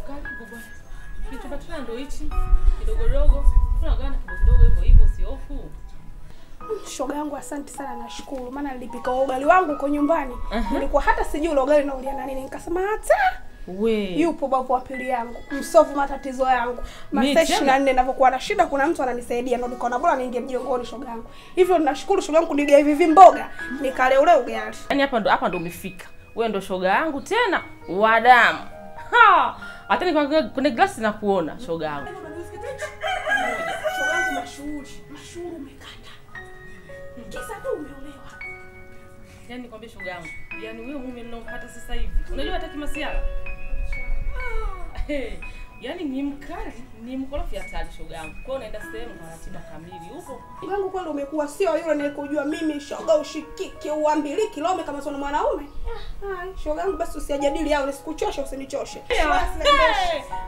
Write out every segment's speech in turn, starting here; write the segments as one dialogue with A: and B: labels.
A: Karibu bwana. Kitu patana ndo hichi. Kidogo dogo. Tunagana kidogo hivyo hivyo si hofu.
B: Shoga yangu asante sana nashukuru. Maana nilipika ugali wangu uko nyumbani. Nilikuwa hata sijui ule ugali naulia na nini. Nikasema hata yupo babu wa pili yangu. Msovu matatizo yangu. Masaa 24 ninapokuwa na shida kuna mtu ananisaidia ndio nikaona bora niingie mjongoni shoga yangu. Hivyo ninashukuru shoga yangu nilia hivi mboga. Nikale ule ugali.
A: Yaani hapa ndo umefika. Wewe ndo shoga yangu tena wa damu. Ha! Hata ni kwenye glasi na kuona shoga yangu.
B: Shoga yangu mashuhuri umekata. Kisa tu umeolewa.
A: Yaani nikwambie shoga yangu. Yaani wewe mume ninaompata sasa hivi. Unajua hata kimasiala. Yaani ni mkali, ni mkorofi hatari shoga yangu. Kwa hiyo naenda sehemu kwa ratiba kamili. Upo?
B: Wangu kweli umekuwa sio yule nilikujua mimi shoga ushikike uambiliki lome kama sio mwanaume. Shoga yangu basi usijadili yao nisikuchoshe usinichoshe.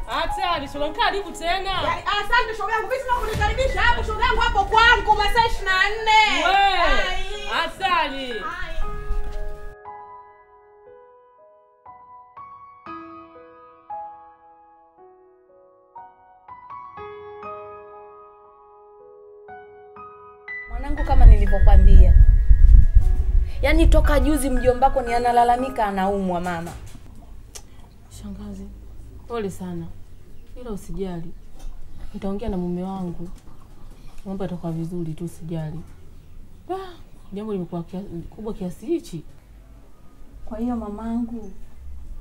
A: Hatari shoga yangu karibu tena.
B: Asante shoga yangu vipi unakunikaribisha hapo shoga yangu hapo kwangu masaa 24.
A: Hatari.
C: Mwanangu kama nilivyokuambia. Yaani toka juzi mjombako ni analalamika anaumwa mama.
A: Shangazi, pole sana. Ila usijali. Nitaongea na mume wangu. Mambo yatakuwa vizuri tu usijali. Jambo limekuwa kubwa kiasi hichi.
C: Kwa hiyo mamangu,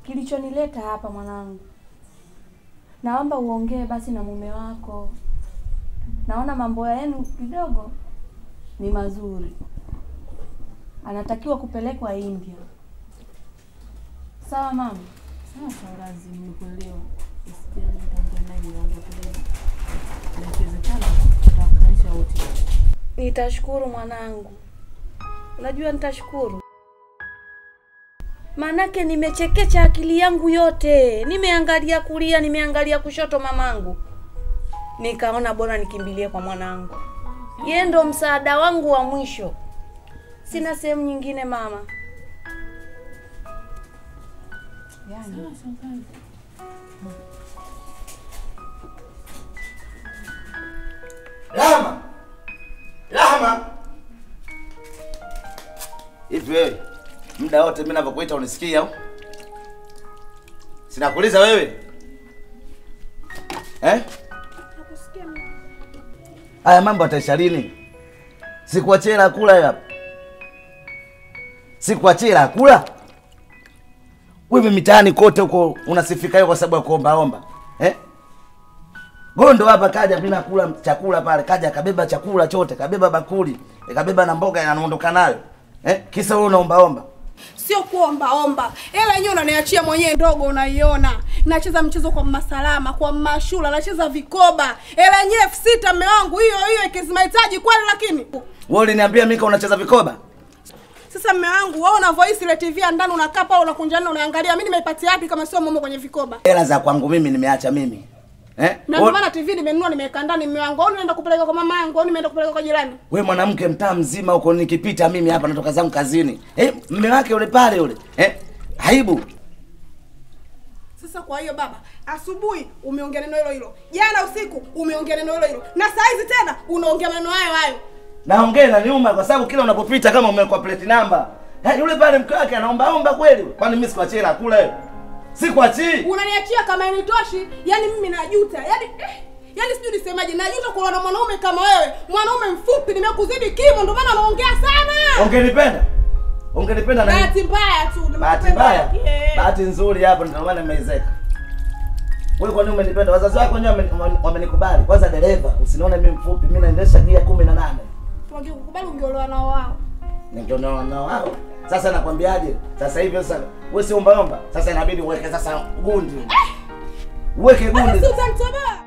C: kilichonileta hapa mwanangu. Naomba uongee basi na mume wako. Naona mambo yenu kidogo ni mazuri. Anatakiwa kupelekwa India. Sawa mama?
A: Sawa shangazi, nimekuelewa. Usijali nitaongea naye wangu kidogo. Inawezekana tutakutanisha wote.
C: Nitashukuru mwanangu. Unajua nitashukuru. Manake nimechekecha akili yangu yote. Nimeangalia kulia, nimeangalia kushoto mamangu. Nikaona bora nikimbilie kwa mwanangu. Yeye ndo msaada wangu wa mwisho. Sina sehemu nyingine mama.
A: Yaani shangazi.
D: Rahma. Hivi wewe muda wote mimi ninapokuita unisikia au? Sinakuuliza wewe.
B: Nakusikia mimi.
D: Haya mambo yataisha lini? Sikuachia kula hapa. Sikuachia kula. Wewe mitaani kote huko unasifika hiyo kwa sababu ya kuomba. Gondo hapa kaja bila kula chakula pale, kaja kabeba chakula chote, kabeba bakuli, kabeba na mboga anaondoka nayo. Kisa wewe unaomba.
B: Sio kuomba. Hela yenyewe unaniachia mwenyewe ndogo unaiona. Nacheza mchezo kwa masalama, kwa mashula, nacheza vikoba. Hela yenyewe 6000 mume wangu hiyo ikizima mahitaji kweli lakini.
D: Wewe uliniambia mimi unacheza vikoba?
B: Sasa mume wangu wewe una voice ile TV ndani unakaa pale unakunjana unaangalia. Mimi nimeipatia wapi kama sio mmoja kwenye vikoba?
D: Hela za kwangu mimi nimeacha mimi.
B: Na ndio maana TV nimenunua nimeweka ndani mume wangu. Au nimeenda kupeleka kwa mama yangu, au nimeenda kupeleka kwa jirani.
D: Wewe mwanamke mtaa mzima huko nikipita mimi hapa natoka zangu kazini. Mume wake yule pale yule. Aibu.
B: Sasa kwa hiyo baba, asubuhi umeongea neno hilo. Jana usiku umeongea neno hilo. Na saa hizi tena unaongea maneno hayo.
D: Naongea na nyuma kwa sababu kila unapopita kama umewekwa plate number. Yule pale mke wake anaomba kweli. Kwani mimi sikuachia kula hiyo? Sikuachii.
B: Unaniachia kama initoshi. Yaani mimi najuta. Yaani sijui nisemaje. Najuta kuwa na mwanaume kama wewe. Mwanaume mfupi nimekuzidi kimo ndio maana anaongea sana.
D: Ungenipenda na
B: bahati mbaya tu.
D: Bahati mbaya. Bahati nzuri hapo ndio maana nimeizeka. Wewe kwa nini umenipenda? Wazazi wako wenyewe wamenikubali. Kwanza dereva, usinione mimi mfupi, mimi naendesha gia 18.
B: Wangekukubali ungeolewa nao wao.
D: Ningeolewa nao wao. Sasa nakwambiaje? Sasa hivi sasa wewe si omba. Sasa inabidi uweke sasa gundi. Uweke gundi.
B: Sasa utanitoba.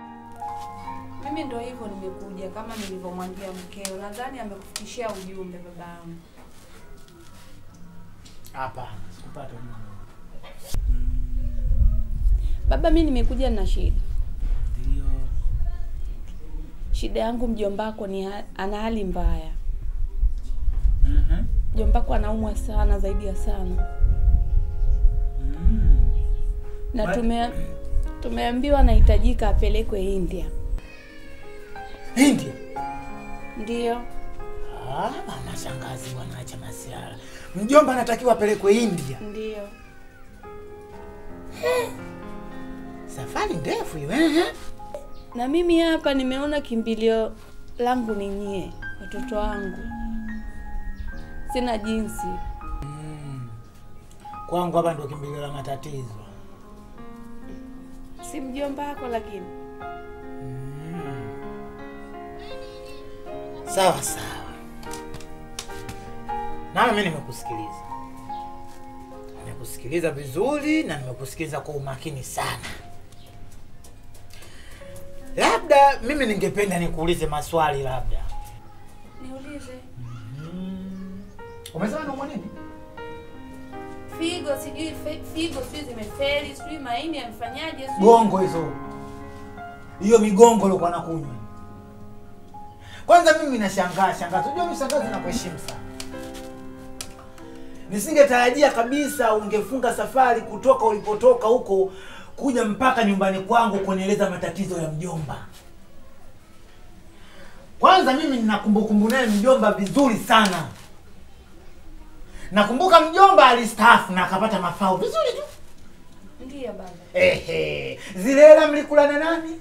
C: Mimi ndo hivyo nimekuja kama nilivyomwambia mkeo. Nadhani amekufikishia ujumbe babangu.
E: Hapa sikupata ujumbe.
C: Baba mimi nimekuja na shida.
E: Ndio.
C: Shida yangu mjombako ni ana hali mbaya. Mjombako anaumwa sana zaidi ya sana. Na Tumeambiwa anahitajika apelekwe India.
E: India?
C: Ndio.
E: Mama shangazi bwana, acha masiara. Mjomba anatakiwa apelekwe India.
C: Ndio.
E: Safari ndefu hiyo.
C: Na mimi hapa nimeona kimbilio langu ni nyie, watoto wangu. Sina jinsi.
E: Kwangu hapa ndio kimbilio la matatizo.
C: Si mjomba wako lakini.
E: Sawa sawa. Na mimi nimekusikiliza. Nimekusikiliza vizuri na nimekusikiliza kwa umakini sana. Labda mimi ningependa nikuulize maswali labda.
C: Niulize.
E: Umesema unaumwa nini?
C: Figo sijui zimefeli, sijui maini yamfanyaje, sijui.
E: Gongo hizo. Hiyo migongo ilikuwa nakunywa. Kwanza mimi nashangaa, unajua mimi shangazi nakuheshimu sana. Nisingetarajia kabisa ungefunga safari kutoka ulipotoka huko kuja mpaka nyumbani kwangu kunieleza matatizo ya mjomba. Kwanza mimi nina kumbukumbu naye mjomba vizuri sana. Nakumbuka mjomba alistaafu na akapata mafao vizuri tu.
C: Ndio baba.
E: Zile hela mlikula na nani?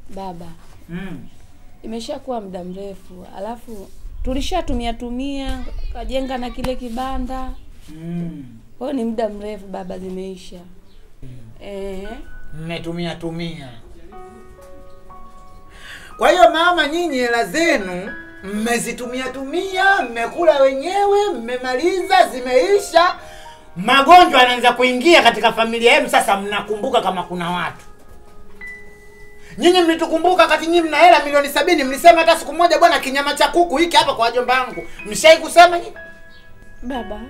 C: Baba. Imeshakuwa muda mrefu. Alafu tulishatumia kajenga na kile kibanda. Kwa hiyo ni muda mrefu baba, zimeisha.
E: Mmetumia. Kwa hiyo mama, nyinyi hela zenu mmezitumia, mmekula wenyewe, mmemaliza, zimeisha. Magonjwa yanaanza kuingia katika familia yenu, sasa mnakumbuka kama kuna watu. Nyinyi mlitukumbuka kati nyinyi mna hela milioni 70, mlisema hata siku moja bwana kinyama cha kuku hiki hapa kwa wajomba wangu. Mshai kusema nyinyi?
C: Baba,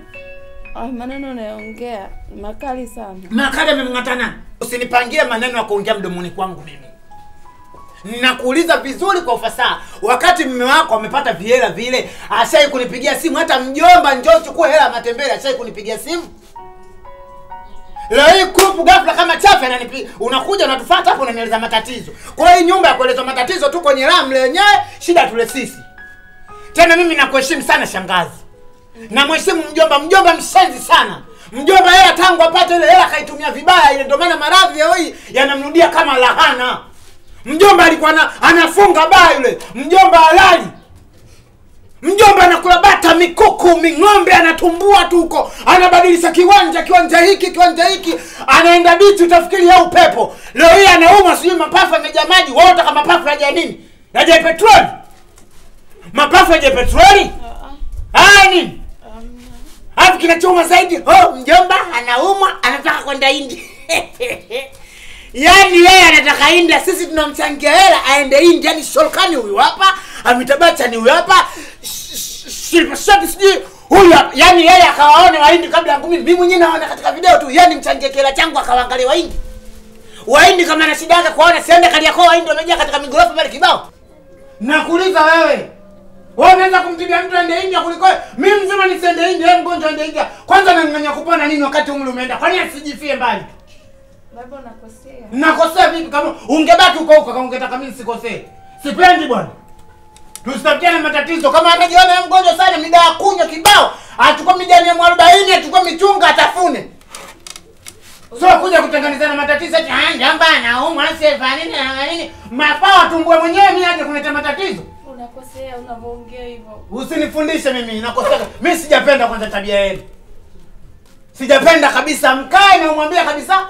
C: maneno unayoongea makali sana.
E: Makali mmemngatana. Usinipangie maneno ya kuongea mdomoni kwangu mimi. Ninakuuliza vizuri kwa ufasaha. Wakati mume wako amepata vihela vile, ashai kunipigia simu? Hata mjomba njoo chukue hela matembele, ashai kunipigia simu? Leo hii kupu ghafla kama chafu ananipigia. Unakuja unatufuata hapo unanieleza matatizo. Kwa hiyo nyumba ya kueleza matatizo tu kwenye ramle yenyewe, shida tule sisi. Tena mimi nakuheshimu sana shangazi. Na mheshimu mjomba mshenzi sana. Mjomba hela tangu apate ile hela kaitumia vibaya, ile ndio maana maradhi leo hii yanamrudia kama lahana. Mjomba alikuwa anafunga baa yule. Mjomba halali. Mjomba anakula bata, mikuku, ming'ombe, anatumbua tu huko. Anabadilisha kiwanja hiki. Anaenda bichi utafikiri ya upepo. Leo hii anaumwa sijui mapafu yamejaa maji. Wewe unataka mapafu yaje nini? Yaje petroli? Mapafu yaje petroli? Nini? Hapo kinachoma zaidi. Mjomba anaumwa, anataka kwenda India. Yaani yeye anataka India, sisi tunamchangia hela aende India. Yaani Sholkani huyu hapa, Amitabacha ni huyu hapa, Shilpashati sijui huyu hapa. Yaani yeye akawaone Wahindi kabla yangu mimi. Mimi mwenyewe naona katika video tu, yaani mchangie hela changu akawaangalia Wahindi. Wahindi kama ana shida yake kuona siende Kariakoo, Wahindi wamejaa katika migorofa pale kibao. Nakuuliza wewe unaweza kumtibia mtu aende India kuliko mimi mzima nisiende India, yeye mgonjwa aende India? Kwanza nang'ang'ania kupona nini wakati umri umeenda? Kwani asijifie mbali?
C: Baba unakosea.
E: Nakosea vipi? Kama ungebaki huko kama ungetaka mimi sikosee. Sipendi bwana. Tusitafikiane matatizo. Kama anajiona yeye mgonjwa sana, mida ya kunywa kibao, achukue mijani ya 40, achukue michunga atafune. Sio kuja kutengenezana matatizo eti jamba anaumwa asifa nini. Mapao tumbue mwenyewe mimi aje kuleta matatizo.
C: Unakosea unavyoongea hivyo.
E: Usinifundishe mimi, nakosea. Mimi sijapenda kwanza tabia yenu. Sijapenda kabisa. Mkae na umwambie kabisa.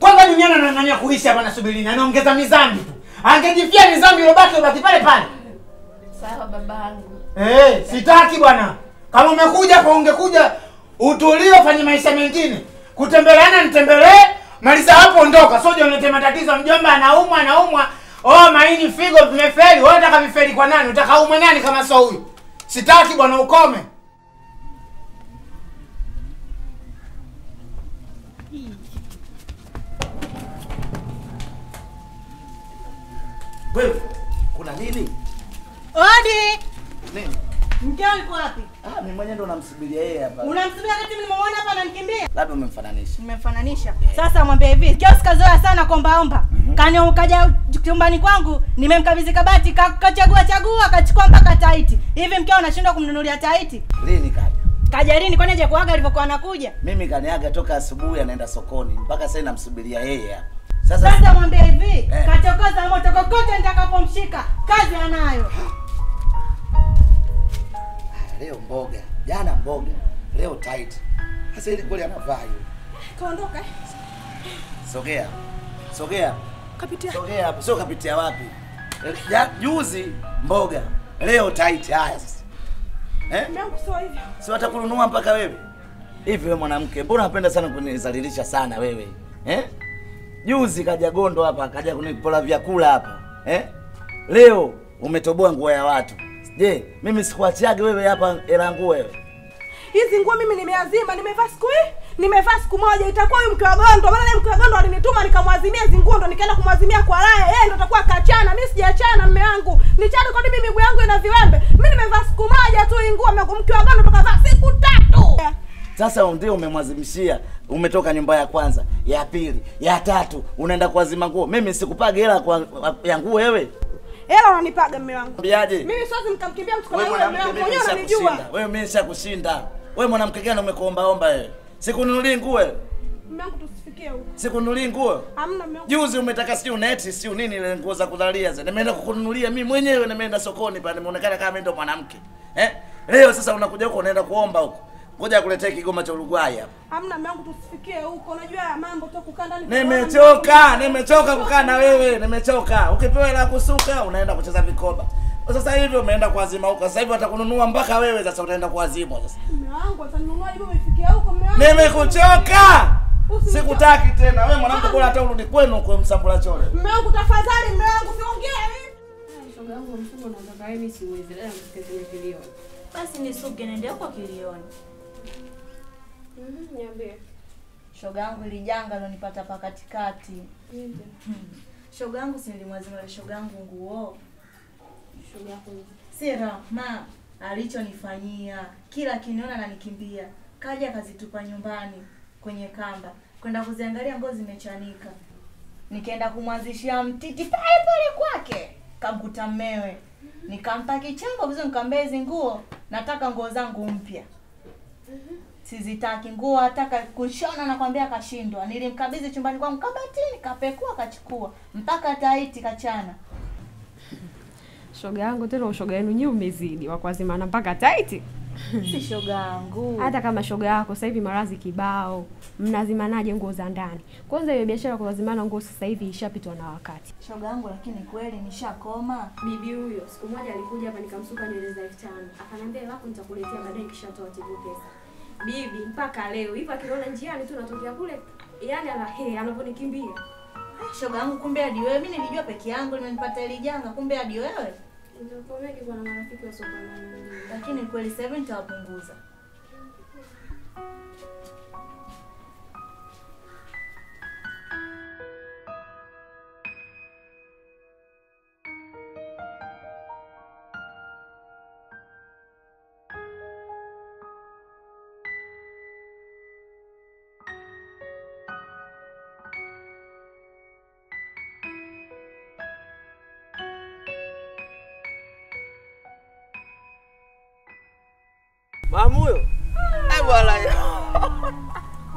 E: Kwanza duniani anang'ania kuishi hapa nasubirini. Anaongeza mizambi tu. Angejifia mizambi ilobaki pale pale.
C: Sawa babangu.
E: Sitaki bwana. Kama umekuja kwa ungekuja utulie fanye maisha mengine. Kutembeleana nitembelee, maliza hapo ondoka. Sio unilete matatizo. Mjomba anaumwa. Maini figo vimefeli. Wewe unataka vifeli kwa nani? Unataka umwe nani kama sio huyu? Sitaki bwana, ukome.
D: Wewe kuna nini?
F: Odi.
D: Nini?
F: Mkeo yuko wapi?
D: Mimi mwenyewe ndo namsubiria yeye hapa.
C: Unamsubiria wakati mimi nimemuona hapa ananikimbia?
D: Labda umemfananisha.
C: Nimemfananisha. Sasa mwambie hivi, kiosi kazoea sana kuomba. Kani kaja chumbani kwangu, nimemkabidhi kabati, kachagua akachukua mpaka taiti. Hivi mkeo anashindwa kumnunulia taiti?
D: Lini kaja?
C: Kaja lini? Kwani haja kuaga alivyokuwa anakuja?
D: Mimi kaniaga toka asubuhi anaenda sokoni. Mpaka sasa namsubiria yeye hapa.
C: Sasa mwambie hivi, kachokoza moto kokote nitakapomshika. Kazi anayo.
D: Leo mboga, jana mboga, leo tight. Sasa ile kweli anavaa hiyo.
B: Kaondoka.
D: Sogea.
B: Kapitia.
D: Sogea hapo, sio kapitia wapi? Juzi mboga, leo tight. Haya sasa.
B: Mungu sio hivyo.
D: Si watakununua mpaka wewe. Hivi wewe mwanamke, mbona unapenda sana kunizalilisha sana wewe? Juzi kaja Gondo hapa, kaja kunipola vyakula hapa. Leo umetoboa nguo ya watu. Je, mimi sikuachiage wewe hapa hela nguo wewe?
B: Hizi nguo mimi nimeazima, nimevaa siku moja, itakuwa huyu mke wa Gondo. Maana yule mke wa Gondo alinituma nikamwazimia hizo nguo, ndo nikaenda kumwazimia kwa raya. Yeye ndo atakuwa kachana, mimi sijaachana mume wangu. Nichane kwa nini miguu yangu ina viwembe? Mimi nimevaa siku moja tu nguo, mke wa Gondo tukavaa siku 3.
D: Sasa ndio umemwazimishia, umetoka nyumba ya kwanza, ya pili, ya tatu, unaenda kuazima nguo. Mimi sikupage hela ya nguo wewe.
B: Hela unanipaga mume wangu.
D: Mbiaje?
B: Mimi siwezi nikamkimbia mtu kama yule mume wangu. Mwenyewe unanijua.
D: Wewe mimi nishakushinda. Wewe mwanamke gani umekuomba wewe? Sikununulie nguo wewe.
B: Mume wangu tusifikie huko.
D: Sikununulie nguo?
B: Hamna mume wangu.
D: Juzi umetaka sio neti, sio nini ile nguo za kudhalia zile. Nimeenda kukununulia mimi mwenyewe, nimeenda sokoni pale nimeonekana kama mimi ndo mwanamke. Leo sasa unakuja huko unaenda kuomba huko. Ngoja akuletee kigoma cha Uruguay hapa.
B: Hamna mume wangu tusifikie huko. Unajua ya mambo tu kukaa ndani.
D: Nimechoka kukaa na wewe, nimechoka. Ukipewa hela kusuka unaenda kucheza vikoba. Sasa hivi umeenda kuazima huko. Sasa hivi watakununua mpaka wewe sasa utaenda kuazima sasa.
B: Mume wangu atanunua hivi umefikia huko mume wangu.
D: Nimekuchoka. Sikutaki tena. Wewe mwanamke bora hata urudi kwenu kwa msambula chole.
B: Mume wangu tafadhali mume wangu siongee.
A: Shoga yangu mfumo unataka mimi siwezi leo msikeze kilio.
C: Basi nisuke nende huko kilioni.
B: Niambie.
C: Shoga yangu ile janga lonipata pa katikati. Shoga yangu si nilimwazima shoga yangu nguo.
B: Shoga yako.
C: Sira ma alichonifanyia. Kila kiniona ananikimbia. Kaja akazitupa nyumbani kwenye kamba. Kwenda kuziangalia nguo zimechanika. Nikaenda kumwazishia mtiti pale kwake. Kamkuta mmewe. Nikampa kichambo vizuri nikamwambia hizo nguo nataka nguo zangu mpya. Sizitaki nguo, nataka kushona, nakwambia kashindwa. Nilimkabidhi chumbani kwangu kabatini, kapekua kachukua mpaka taiti kachana.
F: Shoga yangu tena ushoga yenu nyinyi umezidi wa kuazimana mpaka taiti.
C: Si shoga yangu.
F: Hata kama shoga yako sasa hivi marazi kibao, mnazimanaje nguo za ndani? Kwanza hiyo biashara kuazimana nguo sasa hivi ishapitwa na wakati.
C: Shoga yangu lakini kweli nishakoma.
F: Bibi huyo siku moja alikuja hapa nikamsuka nywele za 5,000. Akanambia lako nitakuletea baadaye nikishatoa tibu pesa. Bibi mpaka leo hivi akiona njiani tu natokea kule, yani anaponikimbia.
C: Shoga yangu kumbe hadi wewe, mimi nilijua peke yangu nimenipata ile janga, kumbe hadi wewe.
F: Ndio kwa mengi kwa marafiki wa sokoni.
C: Lakini kweli 7 nitawapunguza.
G: Mamu huyo? Bwana.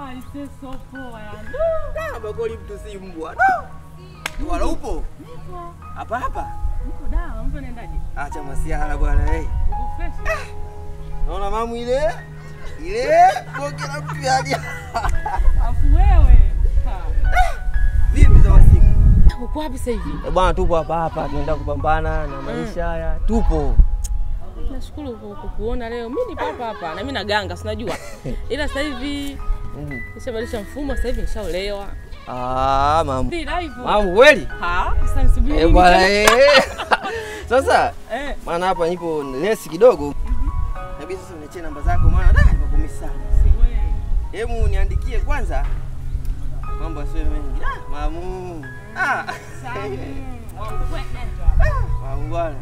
A: Aise sopoa ya.
G: Bakoli mtu si mbwa. Wala upo?
A: Nipo.
G: Hapa?
A: Nipo dawa, mtu anaendaje?
G: Acha masiala bwana eh.
A: Uko fresh?
G: Naona mamu ile boke la mtu yaje.
A: Afu wewe.
G: Vipi za wasiku?
A: Uko wapi sasa hivi?
G: Bwana tupo hapa tunaenda kupambana na maisha haya. Tupo.
A: Nashukuru kukuona leo. Mimi nipo hapa na mimi naganga, si unajua. Ila sasa hivi nishabadilisha mfumo, sasa hivi nishaolewa.
G: Mamu.
A: Live.
G: Mamu kweli?
A: Sasa nisubiri.
G: Bwana Sasa maana hapa nipo lesi kidogo. Inabidi sasa uniachie namba zako maana nimekumisi sana. Hebu niandikie kwanza. Mambo yasiwe mengi. Mamu. Mamu bwana.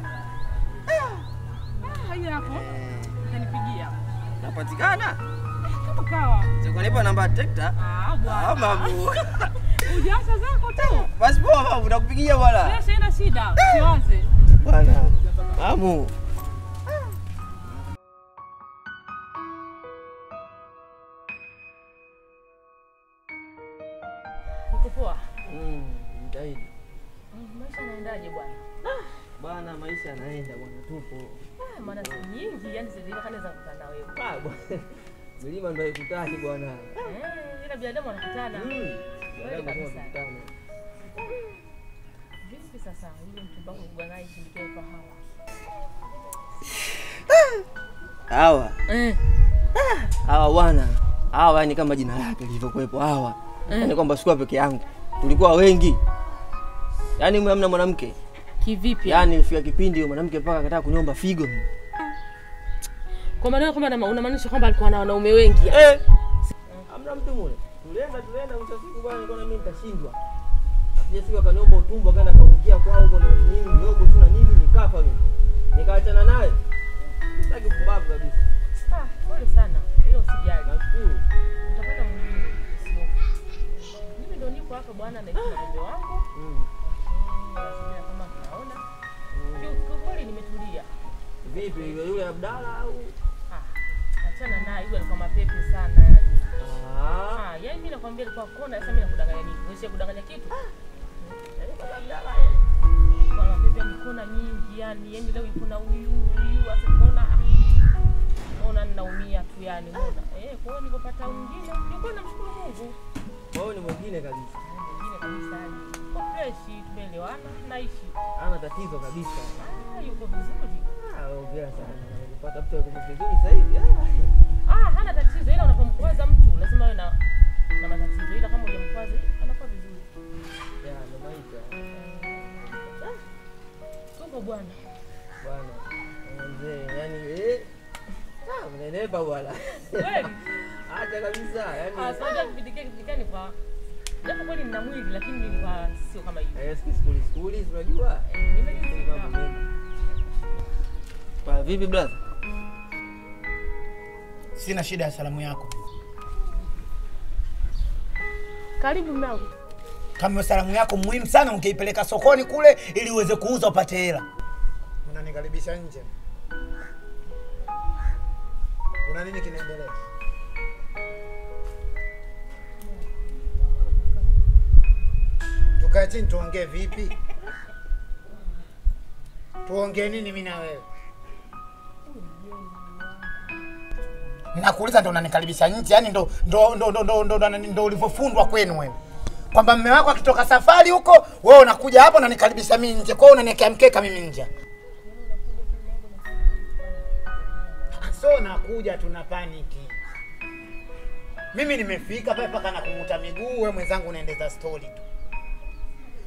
A: Haya hapo. Utanipigia.
G: Napatikana?
A: Kama kawa.
G: Sikunipa namba tekta?
A: Bwana.
G: Mamu.
A: Ujiacha zako tu.
G: Basi poa mamu, nakupigia bwana.
A: Sasa ina shida. Usiwaze.
G: Bwana. Mamu.
A: Uko poa?
G: Mtaidi.
A: Maisha yanaendaje bwana?
G: Bwana maisha yanaenda bwana, tupo.
A: Maana siku nyingi yani zile kale za kukutana wewe.
G: Bwana. Milima ndio ikutani bwana.
A: Ila binadamu wanakutana.
G: Wewe kabisa.
A: Vipi sasa yule mchumba wangu bwana ishindike kwa
G: Hawa. Hawa bwana. Hawa ni kama jina lake lilivyokuepo Hawa. Yaani kwamba sikuwa peke yangu. Tulikuwa wengi. Yaani hamna mwanamke.
A: Kivipi?
G: Yaani ilifika kipindi yule mwanamke mpaka akataka kuniomba figo.
A: Kwa maana kama unamaanisha kwamba alikuwa na wanaume wengi.
G: Hamna mtu mmoja. Tulienda mtasiku bwana, nilikuwa mimi nitashindwa. Afije siku akaniomba utumbo akaenda kaongea kwao huko na nini ndogo tu na nini nikafa mimi. Nikaachana naye. Sitaki kubabu kabisa.
A: Pole sana. Hilo usijali.
G: Nashukuru.
A: Utapata mwingine. Mimi ndio niko hapa bwana na mume wangu. Kama tunaona. Kwa kweli nimetulia.
G: Vipi yule Abdalla au?
A: Achana naye, yule alikuwa mapepe sana yani. Yaani mimi nakwambia alikuwa kona, sasa mimi nakudanganya nini? Wewe kudanganya kitu?
G: Abdalla
A: kwa mapepe mikono nyingi yani leo ipo na huyu asikaona. Ona ninaumia tu yani unaona. Kwa hiyo nilipopata mwingine, nilikuwa namshukuru Mungu.
G: Wewe ni mwingine kabisa.
A: Mwingine kabisa yani. Kwa fresh tumeelewana, naishi.
G: Hana tatizo kabisa.
A: Yuko vizuri.
G: Ongea sana. Unapata mtu yuko vizuri sasa hivi.
A: Hana tatizo, ila unapomkwaza mtu lazima awe na matatizo, ila kama hujamkwaza anakuwa vizuri.
G: Ndio maisha.
A: Tuko bwana.
G: Mzee, yani mnenepa bwana.
A: Kweli?
G: Acha kabisa. Yani
A: sasa kipindikeni kwa japo kweli nina mwili lakini nilikuwa sio kama hivi.
G: Skuli unajua?
A: Nimejisikia.
G: Kwa vipi brother?
E: Sina shida ya salamu yako.
A: Karibu mwanangu.
E: Kama salamu yako muhimu sana ungeipeleka sokoni kule ili uweze kuuza upate hela. Unanikaribisha nje. Kuna nini kinaendelea? Tukae chini tuongee vipi? Tuongee nini mimi na wewe? Nakuuliza ndo unanikaribisha nje, yani ndo ulivyofundwa kwenu wewe. Kwamba mume wako akitoka safari huko, wewe unakuja hapo na nikaribisha mimi nje. Kwa hiyo unaniwekea mkeka mimi nje. So nakuja tuna paniki. Mimi nimefika pale paka na kumuta miguu, wewe mwenzangu unaendeza story tu.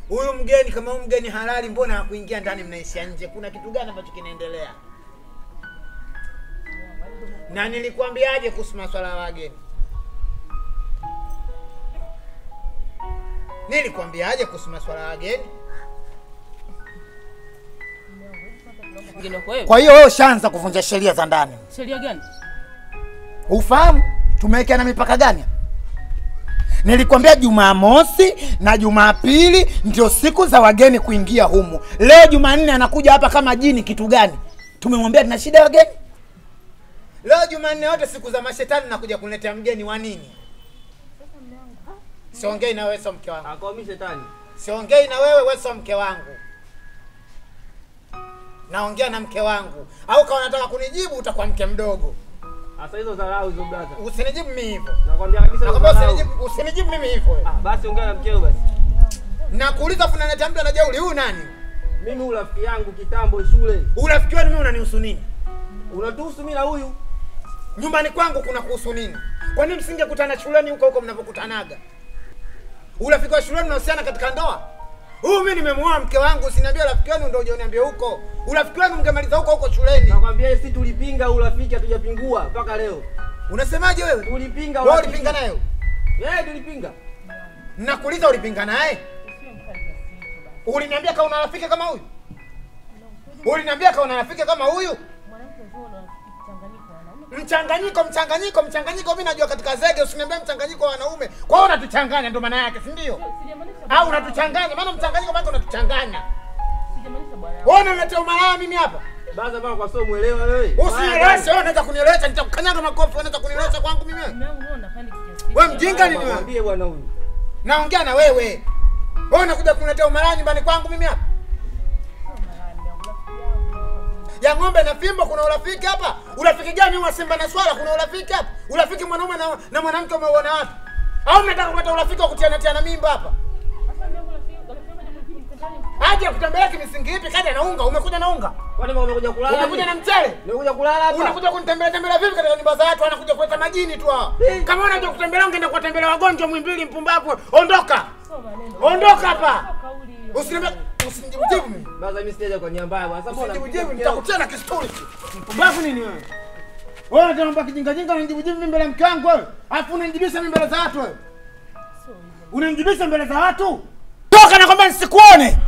E: Huyu mgeni kama huyu mgeni halali mbona hakuingia ndani mnaishia nje? Kuna kitu gani ambacho kinaendelea? Na nilikwambiaje kuhusu masuala ya wageni? Nilikwambiaje kuhusu masuala ya wageni? Kwa hiyo wewe ushaanza kuvunja sheria za ndani.
A: Sheria gani?
E: Ufahamu tumewekea na mipaka gani? Nilikwambia Jumamosi na Jumapili ndio siku za wageni kuingia humu. Leo Jumanne anakuja hapa kama jini, kitu gani? Tumemwambia tuna shida ya wageni? Leo Jumanne yote siku za mashetani nakuja kuniletea mgeni wa nini? Siongei na wewe, sio mke wangu.
G: Akomi shetani.
E: Siongei na wewe, wewe sio mke wangu. Naongea na mke wangu. Au kama unataka kunijibu utakuwa mke mdogo.
G: Sasa hizo dharau hizo brother.
E: Usinijibu mimi hivyo.
G: Nakwambia kabisa
E: usinijibu mimi hivyo.
G: Basi ongea na mkeo basi.
E: Nakuuliza afu unaniletea mtu anajeuri, huyu nani?
G: Mimi urafiki yangu kitambo shule.
E: Urafiki wenu mimi unanihusu nini?
G: Unatuhusu mimi na huyu.
E: Nyumbani kwangu kuna kuhusu nini? Kwa nini msingekutana shuleni huko mnapokutanaga? Urafiki wa shuleni unahusiana katika ndoa? Mimi nimemuoa mke wangu, usiniambie rafiki wenu ndio uniambie huko. Urafiki wenu mngemaliza huko shuleni.
G: Nakwambia sisi tulipinga urafiki, hatujapingua mpaka leo.
E: Unasemaje wewe?
G: Tulipinga
E: urafiki. Wewe ulipinga naye?
G: Tulipinga.
E: Nakuuliza ulipinga naye? Uliniambia kama una rafiki kama huyu? Uliniambia kama una rafiki kama huyu?
A: Mwanamke ndio anakichanganyika, wanaume
E: Mchanganyiko mimi najua katika zege, usiniambie mchanganyiko wa wanaume. Kwa hiyo unatuchanganya ndio maana yake, si ndio? Au unatuchanganya? Maana mchanganyiko maana unatuchanganya.
A: Sijamaanisha bwana.
E: Wewe unaletea umalaya mimi hapa.
G: Baza bwana kwa sababu muelewa wewe.
E: Usinieleweshe, wewe unaweza kunielewesha, nitakukanyaga makofi, unaweza kunielewesha kwangu mimi wewe.
A: Mume wangu unaona pale kiasi.
E: Wewe mjinga nini wewe?
G: Mwambie bwana huyu.
E: Naongea na wewe. Wewe unakuja kuniletea umalaya nyumbani kwangu mimi hapa? Ya ng'ombe na fimbo kuna urafiki hapa? Urafiki gani wa Simba na Swala? Kuna urafiki hapa? Urafiki mwanaume na mwanamke umeuona wapi? Au unataka kupata urafiki wa kutiana mimba hapa? Aje kutembelea kimisingi ipi? Kaja na unga, umekuja na unga?
G: Kwani umekuja kulala?
E: Umekuja na mchele?
G: Umekuja kulala hapa?
E: Unakuja kunitembelea vipi katika nyumba za watu? Anakuja kuleta majini tu hao. Kama unataka kutembelea ungeenda kuwatembelea wagonjwa Mwimbili mpumbavu. Ondoka. Ondoka hapa. Usinijibu mimi.
G: Baza mimi sijaja kwa nyamba bwana. Sasa mbona
E: Usinijibu, nitakutia na kisturi. Mpumbavu nini wewe? Wewe unataka kijinga unanijibu mimi mbele ya mke wangu wewe. Alafu unanijibisha mimi mbele za watu wewe. Unanijibisha mbele za watu? Toka na kwamba nisikuone.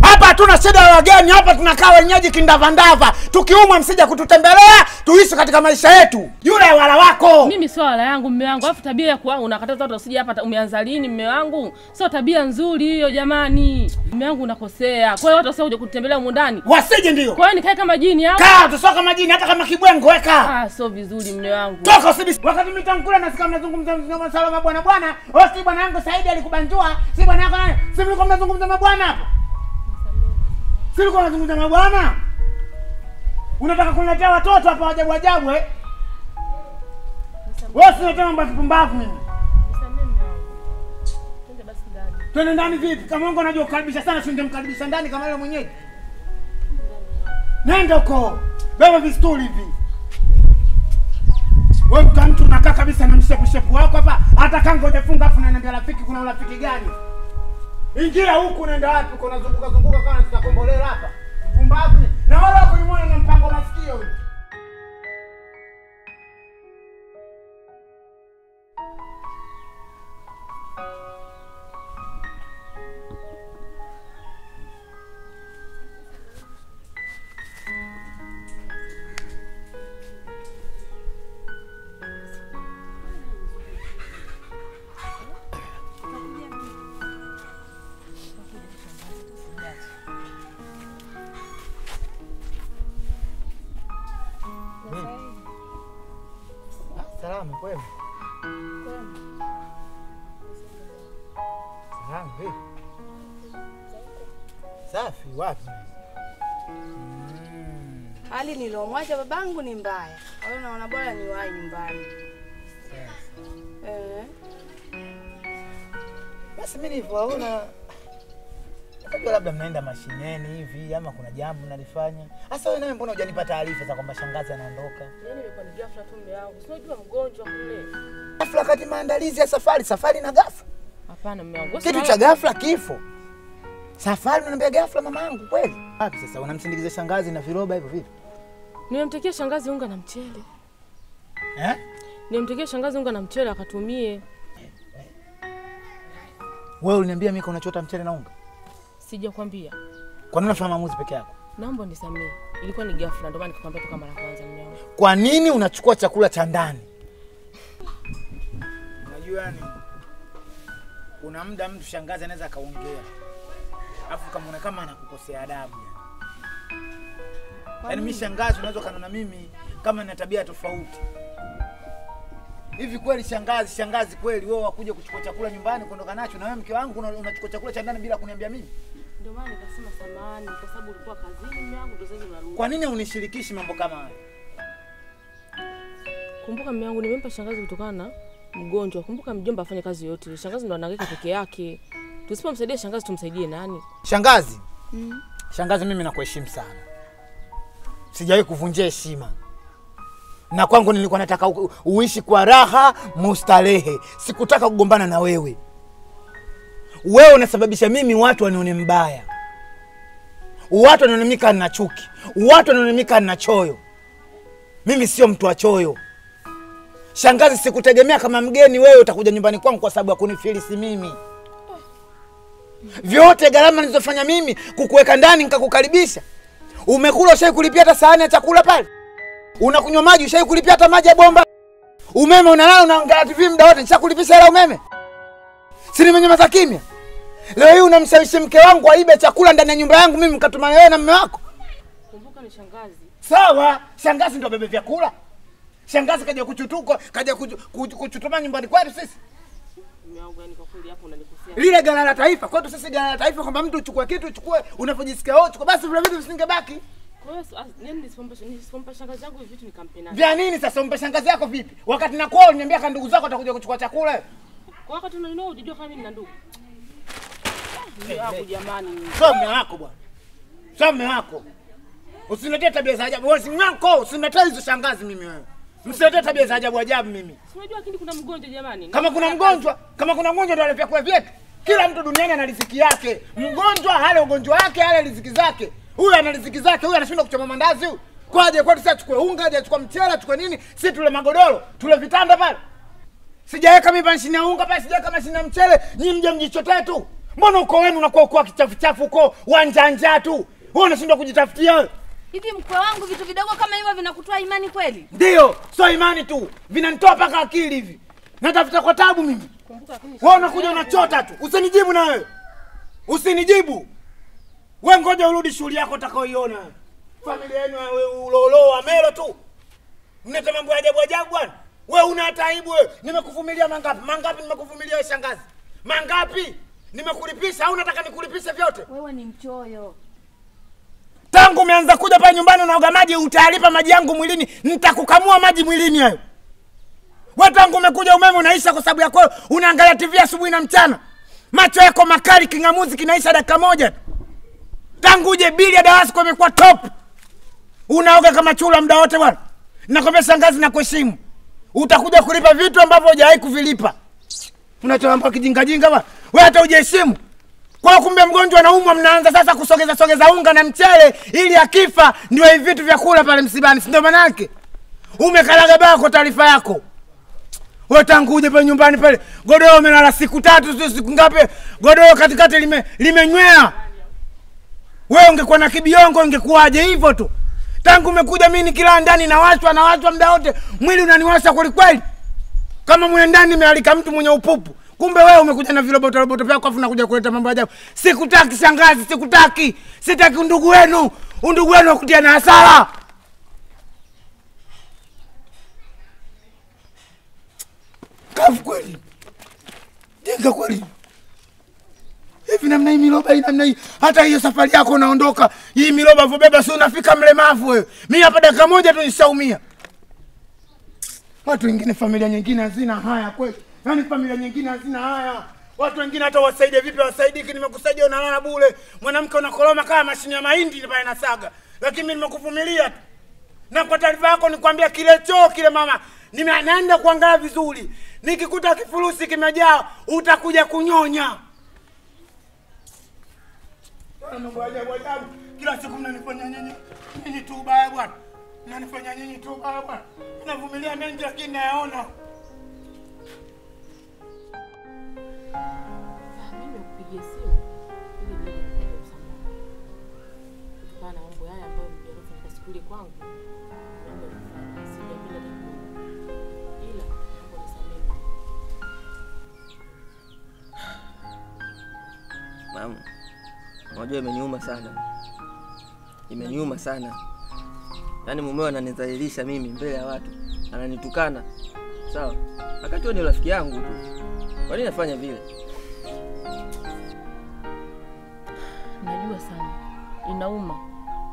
E: Hapa hatuna shida ya wageni, hapa tunakaa wenyeji kindavandava. Tukiumwa msija kututembelea, tuishi katika maisha yetu. Yule wala wako.
A: Mimi sio wala yangu mume wangu. Alafu tabia ya kuwa unakataza watu usije hapa, umeanza lini mume wangu? Sio tabia nzuri hiyo jamani. Mume wangu unakosea. Kwa hiyo watu wasije kutembelea huko ndani.
E: Wasije ndio.
A: Kwa hiyo nikae kama jini hapo.
E: Kaa tusio kama jini hata kama kibwengo weka.
A: Ah, sio vizuri mume wangu.
E: Toka usibisi. Wakati mitankula nasikia mnazungumza masuala mabwana bwana. Wewe si bwana yangu Saidi alikubanjua. Si bwana yako nani? Si mlikuwa mnazungumza mabwana hapa. Si ulikuwa unazungumza na bwana? Unataka kuniletea watoto hapa ajabu eh? Wewe si unataka mambo ya kipumbavu mimi.
A: Nisamee mume wangu. Twende basi ndani.
E: Twende ndani vipi? Kama Mungu anajua kukaribisha sana, si ningemkaribisha ndani kama yule mwenyewe. Nenda huko. Beba vistuli hivi. Wewe mtu unakaa kabisa na mshepu wako hapa. Hata kanga hujafunga afu unaniambia rafiki, kuna urafiki gani? Ingia huku nenda wapi? Uko unazunguka kama tutakombolela hapa. Pumbavu. Na wale wako nyuma na mpango masikio huyu. Salama kwema. Kwema. Salama vipi? Safi wapi?
C: Hali nilomwacha babangu ni mbaya. Kwa hiyo naona bora niwahi nyumbani.
E: Basi mimi nilivyoona najua labda mnaenda mashineni hivi ama kuna jambo mnalifanya. Sasa wewe nawe mbona hujanipa taarifa za kwamba shangazi anaondoka?
A: Yaani nimekuwa ni ghafla tu mume wangu. Sio jua mgonjwa kule.
E: Ghafla kati maandalizi ya safari na ghafla.
A: Hapana mume wangu.
E: Kitu cha ghafla kifo. Safari unaniambia ghafla mamangu kweli? Wapi sasa unamsindikiza shangazi na viroba hivyo vipi?
A: Nimemtekea shangazi unga na mchele.
E: Eh?
A: Nimemtekea shangazi unga na mchele akatumie.
E: Wewe uliniambia mimi unachota mchele na unga?
A: Sijakwambia.
E: Kwa nini unafanya maamuzi peke yako?
A: Naomba nisamee. Ilikuwa ni ghafla ndio maana nikakwambia toka mara kwanza mume wangu.
E: Kwa nini unachukua chakula cha ndani? Unajua ni kuna muda mtu shangazi anaweza kaongea. Alafu kama kama anakukosea adabu. Yaani mimi shangazi unaweza kanona mimi kama nina tabia tofauti. Hivi kweli shangazi kweli wewe wakuja kuchukua chakula nyumbani kuondoka nacho na wewe mke wangu unachukua chakula cha ndani bila kuniambia mimi?
A: Ndio maana nikasema samahani kwa sababu ulikuwa kazini mume wangu ndio sasa unarudi.
E: Kwa nini unishirikishi mambo kama haya?
A: Kumbuka mume wangu nimempa shangazi kutokana na mgonjwa. Kumbuka mjomba afanye kazi yote. Shangazi ndo anahangaika peke yake. Tusipomsaidia shangazi tumsaidie nani?
E: Shangazi? Shangazi mimi nakuheshimu sana. Sijawahi kuvunjia heshima. Na kwangu nilikuwa nataka uishi kwa raha, mustarehe. Sikutaka kugombana na wewe. Wewe unasababisha mimi watu wanione mbaya. Watu wanione mimi kana chuki. Watu wanione mimi kana choyo. Mimi sio mtu wa choyo. Shangazi, sikutegemea kama mgeni wewe utakuja nyumbani kwangu kwa sababu ya kunifilisi mimi. Vyote gharama nilizofanya mimi kukuweka ndani nikakukaribisha. Umekula ushawahi kulipia hata sahani ya chakula pale? Unakunywa maji, ushakulipia hata maji ya bomba. Umeme unalala unaangalia TV muda wote, nishakulipisha hela umeme. Si nimenyamaza kimya. Leo hii unamshawishi mke wangu aibe chakula ndani ya nyumba yangu mimi mkatuma wewe na mume wako.
A: Kumbuka ni shangazi.
E: Sawa, shangazi ndio bebe vyakula. Shangazi kaja kuchutuko, kaja kuchutuma nyumbani kwetu sisi.
A: Mume wangu yani kwa kweli hapo unanikosea.
E: Lile gala la taifa, kwetu sisi gala la taifa kwamba mtu uchukue kitu uchukue unapojisikia wewe uchukue, basi vile vitu visingebaki.
A: Kwa hiyo nini nisipompa shangazi yangu hivi vitu nikampe nani?
E: Vya nini sasa umpe shangazi yako vipi? Wakati na kwao niambia kwa ndugu zako atakuja kuchukua chakula.
A: Kwa wakati unanunua unajua kama mimi nina ndugu. Hapo jamani.
E: Sio mume wako bwana. Sio mume wako. Usiniletee tabia za ajabu. Wewe si wako, usiniletee hizo shangazi mimi wewe. Msiletee tabia za ajabu ajabu mimi.
A: Unajua lakini kuna mgonjwa jamani.
E: Kama kuna mgonjwa ndio alipia kwa vyetu. Kila mtu duniani ana riziki yake. Mgonjwa hale ugonjwa wake, hale riziki zake. Huyu ana riziki zake, huyu anashinda kuchoma mandazi huyu. Kwaje kwetu sasa chukue unga, aje chukue mchele, chukue nini? Sisi tule magodoro, tule vitanda pale. Sijaweka mimi mashine ya unga pale, sijaweka mashine ya mchele, nyinyi mje mjichotee tu. Mbona uko wenu unakuwa kwa kichafu uko wanjanja tu? Wewe unashindwa kujitafutia wewe.
C: Hivi mkwe wangu vitu vidogo kama hivyo vinakutoa imani kweli?
E: Ndio, sio imani tu. Vinanitoa paka akili hivi. Natafuta kwa taabu mimi.
A: Kumbuka lakini
E: wewe unakuja unachota tu. Usinijibu na wewe. Usinijibu. Wewe ngoja urudi shughuli yako utakaoiona. Familia yenu wewe uloloa melo tu. Mneta mambo ya ajabu ajabu bwana. Wewe una hata aibu wewe. Nimekuvumilia mangapi? Mangapi nimekuvumilia wewe shangazi? Mangapi? Nimekulipisha au unataka nikulipishe vyote?
C: Wewe ni mchoyo.
E: Tangu umeanza kuja pale nyumbani unaoga maji utalipa maji yangu mwilini. Nitakukamua maji mwilini hayo. Wewe tangu umekuja umeme unaisha kwa sababu yako unaangalia TV asubuhi na mchana. Macho yako makali kingamuzi kinaisha dakika moja. Tangu uje bili ya Dawasco imekuwa top. Unaoga kama chula muda wote bwana. Nakwambia shangazi na kuheshimu. Utakuja kulipa vitu ambavyo hujawahi kuvilipa. Unachoamba kijinga bwana. Wewe hata hujaheshimu. Kwa kumbe mgonjwa anaumwa mnaanza sasa kusogeza unga na mchele ili akifa ndio hivi vitu vya kula pale msibani. Si ndio maana yake? Umekalaga baa kwa taarifa yako. Wewe tangu uje pale nyumbani pale godoro umelala siku 3 sio siku ngapi? Godoro katikati limenywea. Wewe ungekuwa na kibiongo ungekuaje hivyo tu? Tangu umekuja mimi nikila ndani nawashwa muda wote. Mwili unaniwasha kweli kweli. Kama mwe ndani nimealika mtu mwenye upupu. Kumbe wewe umekuja na viroboto vyako afu unakuja kuleta mambo ajabu. Sikutaki shangazi, sikutaki. Sitaki undugu wenu. Undugu wenu wakutia na hasara. Kafu kweli. Jenga kweli. Hivi namna hii miloba hii namna hii. Hata hiyo safari yako unaondoka. Hii miloba vobeba si unafika mlemavu wewe. Mimi hapa dakika moja tu nishaumia. Watu wengine familia nyingine hazina haya kweli. Yaani familia nyingine hazina haya. Watu wengine hata wasaidie vipi wasaidiki, nimekusaidia unalala bure. Mwanamke unakoloma kama mashine ya mahindi pale inasaga. Lakini mimi nimekuvumilia tu. Na kwa taarifa yako nikwambia kile choo kile mama, naenda kuangalia vizuri. Nikikuta kifurushi kimejaa utakuja kunyonya. Mambo ajabu ajabu. Kila siku mnanifanya nyinyi tu baya bwana. Mnanifanya nyinyi tu baya bwana. Navumilia mengi lakini nayaona.
A: Mimi nikupigie simu ili niende msamaha. Kutokana na mambo haya ambayo mjaribu kwa siku ile kwangu. Mambo sijapenda tena. Ila mambo nisamehe.
G: Mama, unajua imeniuma sana. Imeniuma sana. Yaani mumeo ananidhalilisha mimi mbele ya watu. Ananitukana. Sawa? Wakati wewe ni rafiki yangu tu. Kwa nini nafanya vile?
A: Najua sana. Inauma.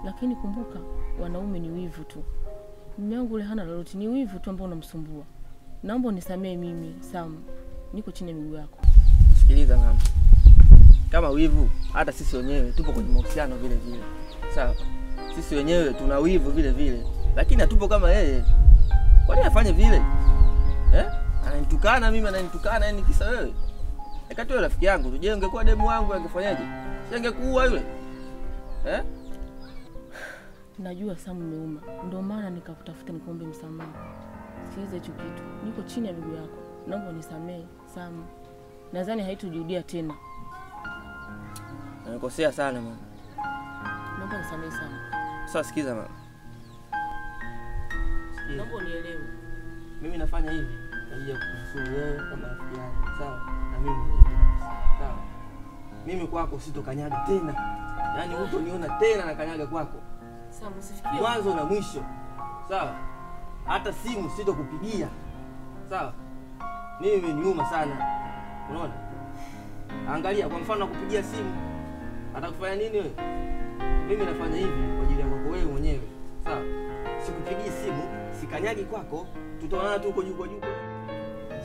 A: Lakini kumbuka wanaume ni wivu tu. Mume wangu yule hana lolote, ni wivu tu ambao unamsumbua. Naomba unisamee mimi, Sam. Niko chini ya miguu yako.
G: Sikiliza mama. Kama wivu, hata sisi wenyewe tupo kwenye mahusiano vile vile. Sawa? Sisi wenyewe tuna wivu vile vile, lakini hatupo kama yeye. Kwa nini afanye vile? Ananitukana mimi, ananitukana yeye kisa wewe. Wakati wewe rafiki yangu, je, ungekuwa demu wangu angefanyaje? Singekuua yule.
A: Najua Sam umeuma. Ndio maana nikakutafuta nikuombe msamaha. Sikiliza hicho kitu. Niko chini ya miguu yako. Naomba unisamee, Sam. Nadhani haitujirudia tena.
G: Nimekosea sana mama.
A: Naomba unisamee sana.
G: Sasa sikiza mama.
A: Naomba unielewe.
G: Mimi nafanya hivi kwa ajili ya kukusuru wewe kama rafiki yangu, sawa? Na mimi mwenyewe. Sawa. Mimi kwako sitokanyaga tena. Yaani hutoniona tena na kanyaga kwako.
A: Sawa, usifikie.
G: Mwanzo na mwisho. Sawa? Hata simu sitokupigia. Sawa? Mimi imeniuma sana. Unaona? Angalia kwa mfano nakupigia simu. Atakufanya nini wewe? Mimi nafanya hivi kwa ajili ya kwako wewe mwenyewe. Sawa? Sikupigii simu, sikanyagi kwako, tutaonana tu huko juu kwa juu.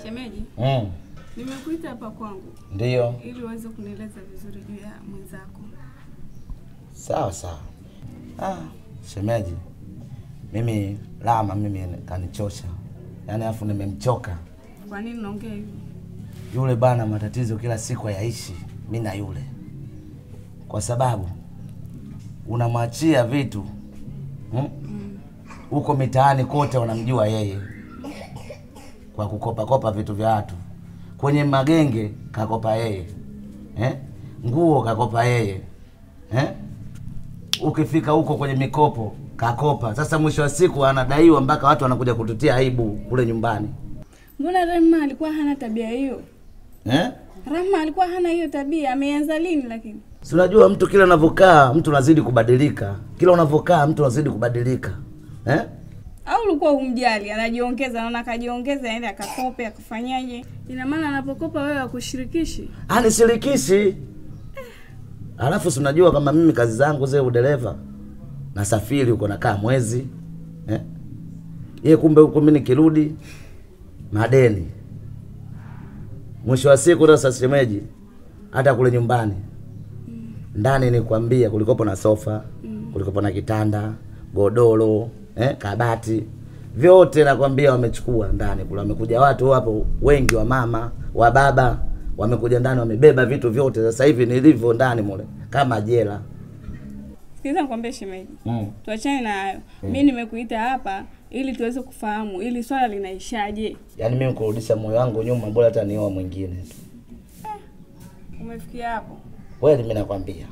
B: Shemeji, nimekuita hapa kwangu.
D: Ndio.
B: Ili uweze kunieleza vizuri juu ya mwenzako.
D: Sawa sawa. Shemeji. Mimi Lama kanichosha. Yaani afu nimemchoka.
B: Kwa nini unaongea hivyo?
D: Yule bana matatizo kila siku hayaishi, mimi na yule. Kwa sababu unamwachia vitu huko mitaani kote wanamjua yeye kwa kukopa vitu vya watu. Kwenye magenge kakopa yeye. Nguo kakopa yeye. Ukifika huko kwenye mikopo kakopa. Sasa mwisho wa siku anadaiwa mpaka watu wanakuja kututia aibu kule nyumbani.
B: Mbona Rahma alikuwa hana tabia hiyo? Rahma alikuwa hana hiyo tabia, ameanza lini lakini?
D: Si unajua mtu kila unavokaa mtu unazidi kubadilika. Kila unavokaa mtu unazidi kubadilika.
B: Au ulikuwa umjali, anajiongeza, naona kajiongeza aende akakope akafanyaje? Ina maana anapokopa wewe akushirikishi?
D: Anishirikishi. Alafu si unajua kama mimi kazi zangu zile udereva. Nasafiri huko nakaa mwezi. Yeye kumbe huko mimi nikirudi madeni. Mwisho wa siku sasa shemeji hata kule nyumbani. Ndani nikwambia kulikopo na sofa, kulikopo na kitanda, godoro, kabati. Vyote nakwambia wamechukua ndani kule. Wamekuja watu hapo wengi wa mama, wa baba, wamekuja ndani wamebeba vitu vyote. Sasa hivi nilivyo ndani mule kama jela.
B: Sikiliza nikwambie shemeji. Tuachane na hayo. Mimi nimekuita hapa ili tuweze kufahamu ili swala linaishaje.
D: Yaani mimi kurudisha moyo wangu nyuma bora hata nioa mwingine tu.
B: Umefikia hapo?
D: Wewe mimi nakwambia.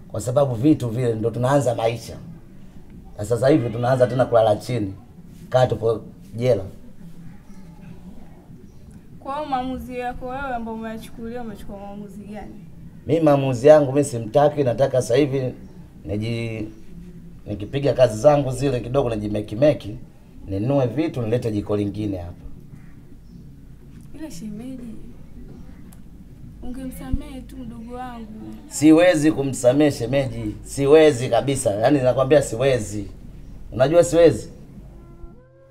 D: Kwa sababu vitu vile ndo tunaanza maisha. Na sasa hivi tunaanza tena kulala chini. Kaa tupo jela.
B: Kwa maamuzi yako wewe ambao umechukulia umechukua maamuzi gani?
D: Mimi maamuzi yangu mimi simtaki, nataka sasa hivi nikipiga kazi zangu zile kidogo najimeki ninunue vitu nilete jiko lingine hapa.
B: Ila shemeji, ungemsamehe tu mdogo wangu.
D: Siwezi kumsamehe shemeji, siwezi kabisa. Yaani nakwambia siwezi. Unajua siwezi?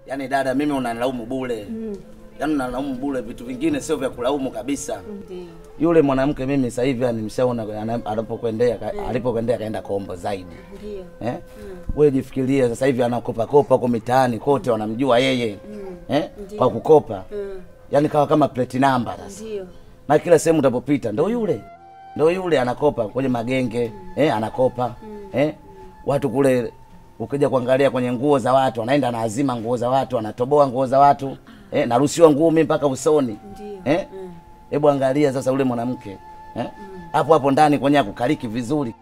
D: Yaani dada mimi unanilaumu bure. Yaani unanilaumu bure, vitu vingine sio vya kulaumu kabisa. Yule mwanamke mimi sasa hivi nimeshaona alipokwendea kaenda Kombo zaidi. Ndio. Wewe jifikirie sasa hivi anakopa huko mitaani kote wanamjua yeye. Kwa kukopa. Yaani kama plate number sasa. Ndio. Na kila sehemu utapopita ndio yule anakopa kwenye magenge, anakopa. Watu kule ukija kuangalia kwenye nguo za watu, anaenda anaazima nguo za watu, anatoboa nguo za watu. Naruhusiwa nguo mimi mpaka usoni. Ndio. Hebu angalia sasa ule mwanamke. Hapo ndani kwenye kukaliki vizuri.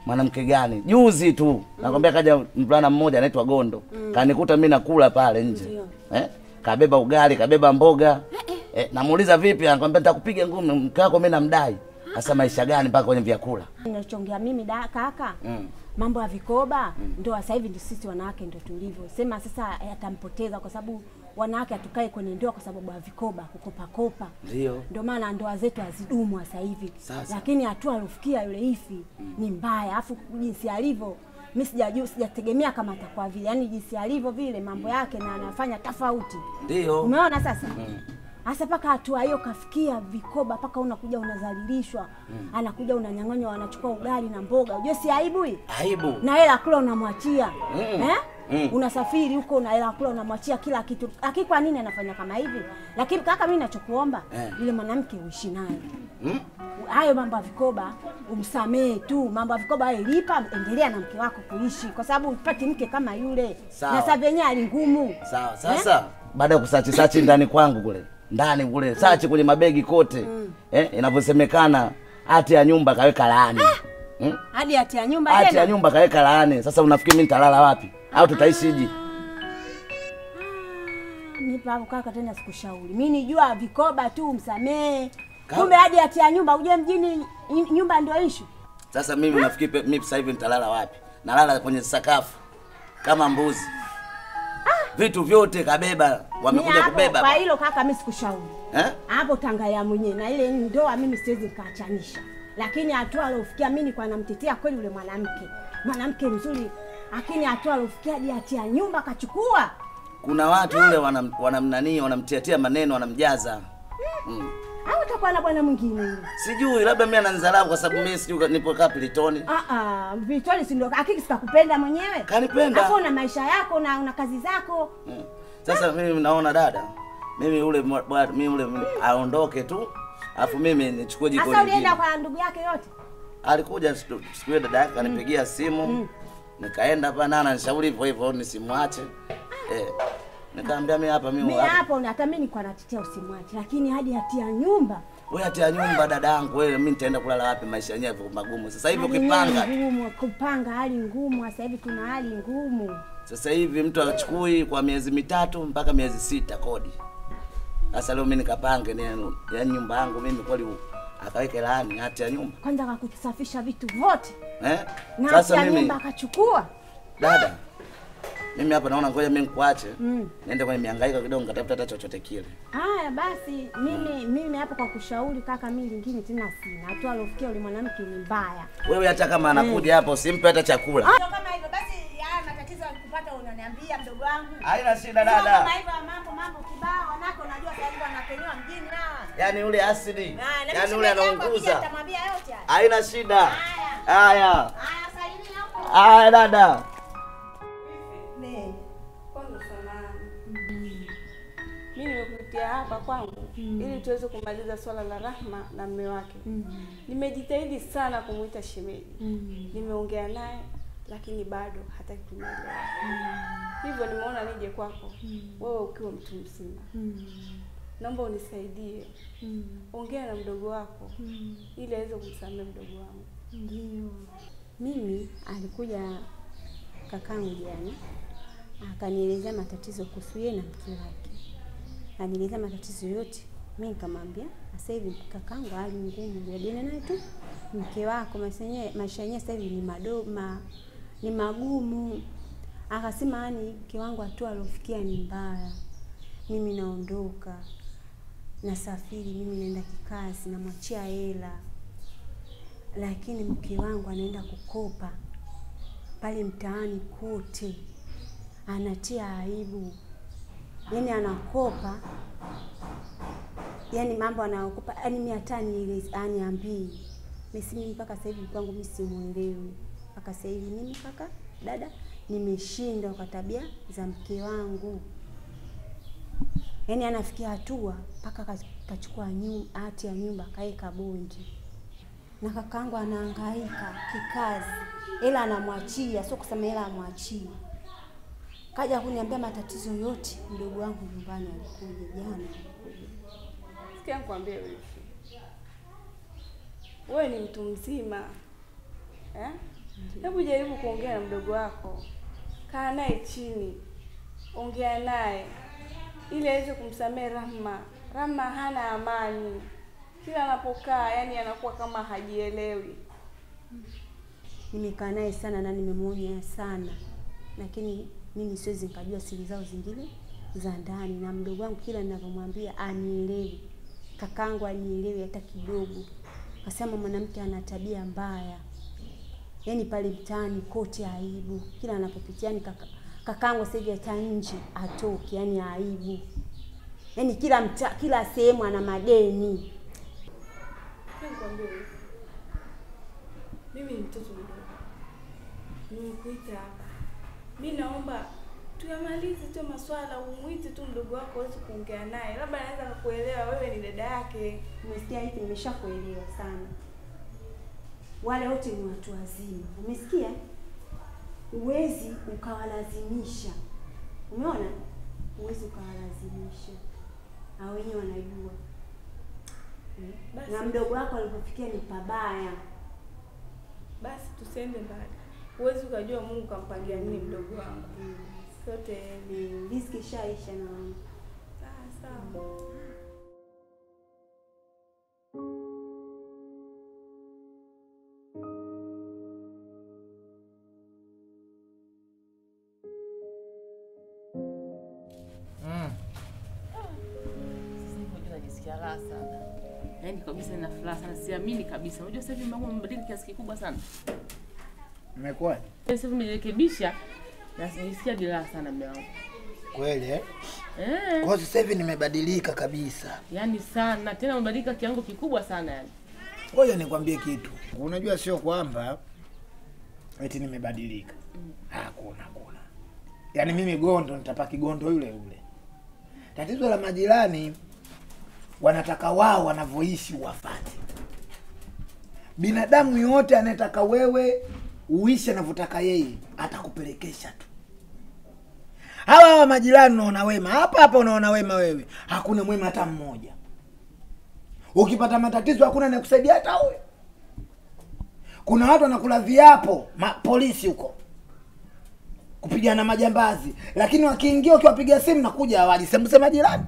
D: Mwanamke gani? Juzi tu nakwambia kaja mvulana mmoja anaitwa Gondo. Kanikuta mimi nakula pale nje. Kabeba ugali, kabeba mboga. Namuuliza vipi? Anakwambia nitakupiga ngumi mke wako mimi namdai. Sasa maisha gani mpaka kwenye vyakula?
H: Ninachongea mimi kaka. Mambo ya vikoba ndio sasa hivi ndio sisi wanawake ndio tulivyo. Sema sasa atampoteza kwa sababu wanawake hatukai kwenye ndoa kwa sababu ya vikoba, kukopa. Ndio maana ndoa zetu hazidumu sasa hivi. Lakini hatua alofikia yule Ifi ni mbaya. Afu jinsi alivyo mimi sijategemea kama atakuwa vile. Yaani jinsi alivyo vile mambo yake na anafanya tofauti.
D: Ndio.
H: Umeona sasa? Hasa paka hatua hiyo kafikia vikoba paka unakuja unazalilishwa. Anakuja unanyang'anywa anachukua ugali na mboga. Unajua si aibu hii?
D: Aibu.
H: Na hela kula unamwachia. Unasafiri huko na hela kula unamwachia kila kitu. Lakini kwa nini anafanya kama hivi? Lakini kaka mimi ninachokuomba yule mwanamke uishi naye. Hayo mambo ya vikoba umsamee tu. Mambo ya vikoba hayo lipa, endelea na mke wako kuishi kwa sababu upate mke kama yule. Na sabenye ali ngumu.
D: Sawa. Sasa baada ya kusachi ndani kwangu kule. Ndani kule sachi kwenye mabegi kote. Inavyosemekana hati ya nyumba kaweka laani.
H: Hadi hati ya nyumba
D: tena? Hati ya nyumba kaweka laani. Sasa unafikiri mimi nitalala wapi? au tutaishiji?
H: Nipa hapo kaka, tena sikushauri. Mimi nijua vikoba tu msamee. Kumbe hadi atia nyumba uje mjini nyumba ndio issue.
D: Sasa mimi nafikiri mimi sasa hivi nitalala wapi? Nalala kwenye sakafu kama mbuzi. Vitu vyote kabeba, wamekuja kubeba.
H: Kwa hilo kaka mimi sikushauri. Hapo tangalia mwenyewe na ile ndoa mimi siwezi kaachanisha. Lakini hatua alofikia mimi kwa namtetea kweli yule mwanamke. Mwanamke mzuri, lakini hatua alofikia hadi atia nyumba akachukua.
D: Kuna watu yule wanamnani wanamtetea maneno wanamjaza.
H: Au utakuwa na bwana mwingine?
D: Sijui, labda mimi ananidharau kwa sababu mimi sijui nipo kaa Pilitoni.
H: Pilitoni si ndio hakiki sitakupenda mwenyewe?
D: Kanipenda.
H: Hapo una maisha yako na una kazi zako.
D: Sasa mimi naona dada, mimi ule aondoke tu. Alafu mimi nichukue jiko lingine.
H: Sasa ulienda kwa ndugu yake yote?
D: Alikuja siku ile dada yake kanipigia simu. Nikaenda hapa na ananishauri hivyo hivyo nisimwache. Nikamwambia mimi hapa mimi
H: hapo hata mimi nilikuwa natetea usimwache, lakini hadi hatia nyumba.
D: Wewe hatia nyumba dadangu, wewe mimi nitaenda kulala wapi? Maisha yenyewe magumu. Sasa hivi ukipanga
H: kupanga hali ngumu, sasa hivi tuna hali ngumu.
D: Sasa hivi mtu achukui kwa miezi 3 mpaka miezi 6 kodi. Sasa leo mimi nikapange ni nyumba yangu mimi kweli akaweke laani hatia nyumba.
H: Kwanza akakusafisha vitu vyote. Na
D: sasa mimi
H: nyumba akachukua.
D: Dada, mimi hapa naona ngoja mimi nikuache. Niende kwenye mihangaiko kidogo nikatafuta hata chochote kile.
H: Haya basi, mimi hapa kwa kushauri kaka, mimi lingine tena sina. Hatua alofikia yule mwanamke ni mbaya.
D: Wewe hata kama anakuja hapa usimpe hata chakula.
H: Kama hivyo basi, haya matatizo yakupata unaniambia mdogo wangu.
D: Haina shida dada.
H: Kama hivyo mambo kibao wanako unajua sasa hivi wanakenywa mjini na.
D: Yaani ule asidi. Yaani ule anaunguza.
H: Nitamwambia yote haya.
D: Haina shida. Haya.
H: Salimia huko.
D: Haya dada.
B: Mimi nimekutia hapa kwangu ili tuweze kumaliza swala la Rahma na mume wake. Nimejitahidi sana kumuita shemeji. Nimeongea naye lakini bado hataki kunielewa. Hivyo nimeona nije kwako. Wewe ukiwa mtu mzima. Naomba unisaidie. Ongea na mdogo wako ili aweze kumsamehe mdogo wangu.
H: Ndio. Mimi alikuja kakangu jana. Akanielezea matatizo kuhusu yeye na mke wake. Anieleza matatizo yote. Mimi nikamwambia, sasa hivi kakangu hali ngumu, jadiliana naye tu. Mke wako maisha yenyewe sasa hivi ni magumu. Akasema yani mke wangu hatua alofikia ni mbaya. Mimi naondoka. Nasafiri, mimi naenda kikazi, namwachia hela. Lakini mke wangu anaenda kukopa pale mtaani kote. Anatia aibu. Yaani anakopa. Yaani mambo anayokopa, yaani mimi hata aniambii. Mimi mpaka sasa hivi kwangu mimi simuelewi. Mpaka sasa hivi mimi kaka, dada, nimeshinda kwa tabia za mke wangu. Yaani anafikia hatua mpaka kachukua hati ya nyumba kaeka bondi. Na kakangu anahangaika kikazi. Ila anamwachia, sio kusema ila amwachie. Kaja kuniambia matatizo yote, mdogo wangu nyumbani alikuja jana.
B: Sikia nikwambie wewe. Wewe ni mtu mzima. Hebu jaribu kuongea na mdogo wako. Kaa naye chini. Ongea naye ili aweze kumsamehe Rahma. Rahma hana amani. Kila anapokaa yani anakuwa kama hajielewi.
H: Nimekaa naye sana na nimemuonya sana. Lakini mimi siwezi nikajua siri zao zingine za ndani, na mdogo wangu kila ninavyomwambia anielewi. Kakangu anielewi hata kidogo. Akasema mwanamke ana tabia mbaya. Yaani pale mtaani kote aibu. Kila anapopitia ni kakangu sasa hivi hata nje atoki, yani aibu. Yaani kila sehemu ana madeni.
B: Mimi ni mtoto mdogo. Nimekuita hapa. Mimi naomba tuyamalize tu maswala, umuite tu mdogo wako aweze kuongea naye. Labda anaweza kukuelewa, wewe ni dada yake.
H: Umesikia hivi, nimeshakuelewa sana. Wale wote ni watu wazima. Umesikia? Uwezi ukawalazimisha. Umeona? Uwezi ukawalazimisha. Hao wenyewe wanajua. Na mdogo wako alipofikia ni pabaya.
B: Basi tusiende mbali. Huwezi ukajua Mungu kampangia nini mdogo wangu. Yote ni
H: riziki shaisha na
B: sawa.
A: Yaani kabisa nina furaha sana, siamini kabisa. Unajua sasa hivi mambo yamebadilika kiasi kikubwa sana.
E: Umekuwa?
A: Sasa hivi nimerekebisha na nisikia bila sana mume wangu.
E: Kweli Kwa sasa hivi nimebadilika kabisa.
A: Yaani sana, tena umebadilika kiwango kikubwa sana yani.
E: Ngoja nikwambie kitu. Unajua sio kwamba eti nimebadilika. Hakuna. Yaani mimi gondo nitapaki gondo yule yule. Tatizo la majirani wanataka wao wanavyoishi uwafate. Binadamu yote anataka wewe uishi anavyotaka yeye, atakupelekesha tu. Hawa majirani unaona wema, hapa unaona wema wewe. Hakuna mwema hata mmoja. Ukipata matatizo hakuna anayekusaidia hata wewe. Kuna watu wanakula viapo, polisi huko. Kupigana majambazi, lakini wakiingia ukiwapigia simu na kuja hawali sema jirani.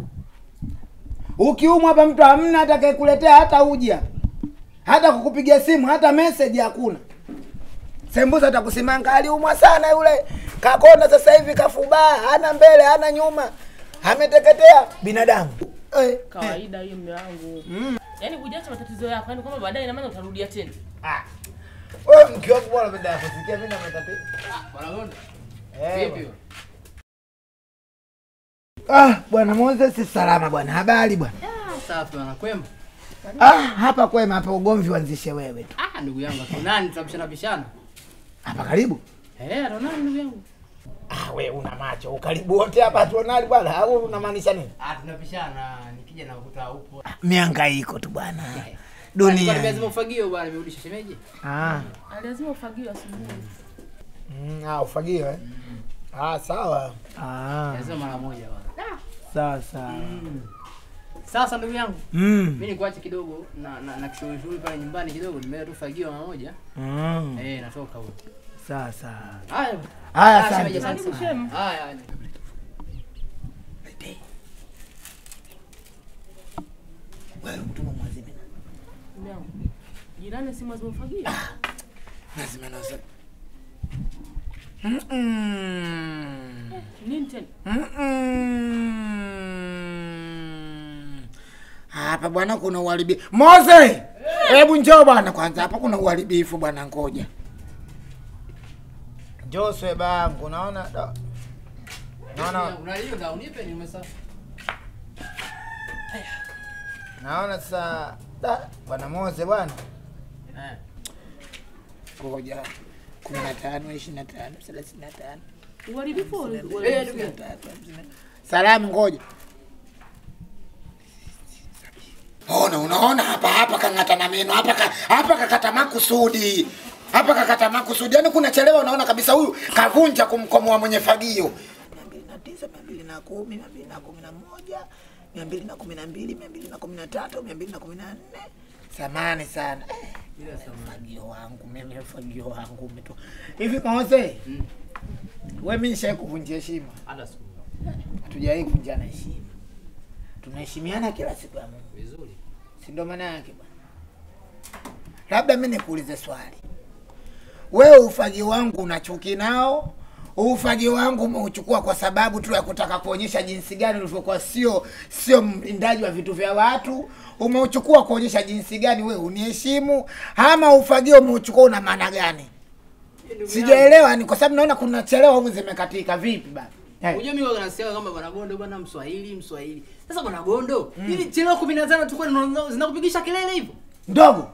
E: Ukiumwa hapa mtu hamna atakayekuletea hata uja. Hata kukupigia simu, hata message hakuna. Sembuza atakusimanga aliumwa sana yule. Kakona sasa hivi kafubaa, hana mbele, hana nyuma. Ameteketea binadamu.
A: Kawaida hiyo mume wangu. Yaani hujacha matatizo yako, yaani kama baadaye ina maana utarudia tena.
E: Wewe mke wangu bwana baada ya kusikia mimi na matatizo.
G: Bwana Gondo. Vipi?
E: Bwana Moses salama bwana. Habari bwana?
G: Safi bwana, kwema.
E: Hapa kwema, hapa ugomvi uanzishe wewe tu.
G: Ndugu yangu, nani tunabishana?
E: Hapa karibu?
G: Anaona ndugu yangu.
E: Wewe una macho, ukaribu wote hapa tuonali bwana. Au unamaanisha nini?
G: Tunabishana, nikija na ukuta upo.
E: Mihangaiko tu bwana. Dunia.
G: Kwa lazima ufagio bwana, nimerudisha shemeji.
A: Lazima ufagio asubuhi.
E: Ufagio sawa.
G: Lazima mara moja bwana.
E: Sawa.
G: Sasa ndugu yangu. Mimi nikuache kidogo na kishughuli pale nyumbani kidogo, nimeenda tu fagio mara moja. Natoka huko.
E: Sawa.
G: Haya,
E: asante.
G: Haya.
E: Wewe mtu mwazimu.
A: Ndio. Jirani si mwazima fagio.
E: Lazima nasema.
A: Nini tena?
E: Hapa bwana kuna uharibifu. Mose! Hebu njoo bwana kwanza, hapa kuna uharibifu bwana, ngoja. Njoo swe bangu, naona
G: unaliyo unipe ni umesa.
E: Naona sasa bwana Mose bwana. Ngoja. 15, 25, 35.
A: Uharibifu.
E: Salamu ngoja. Unaona hapa kangata na meno, hapa kakata makusudi. Hapa kakata makusudi. Yaani kuna chelewa, unaona kabisa huyu kavunja kumkomoa mwenye fagio. 209, 210, 211, 212, 213, 214. Samani sana. Fagio wangu umetoa. Hivi Mose? Wewe mimi nishakuvunjia heshima.
G: Hata siku.
E: Hatujawahi kuvunjana heshima. Tunaheshimiana kila siku ya Mungu.
G: Vizuri.
E: Si ndio maana yake bwana? Labda mimi nikuulize swali. Wewe ufagio wangu unachuki nao? Ufagio wangu umeuchukua kwa sababu tu ya kutaka kuonyesha jinsi gani ulivyokuwa sio mlindaji wa vitu vya watu? Umeuchukua kuonyesha jinsi gani wewe uniheshimu, ama ufagio umeuchukua una maana gani? Sijaelewa, ni kwa sababu naona kuna chelewa huko zimekatika vipi bana?
G: Unajua mimi wanasema kama bwana Gondo bwana Mswahili. Sasa bwana Gondo, hivi chelewa 15 tu kwa zinakupigisha kelele hivyo?
E: Ndogo.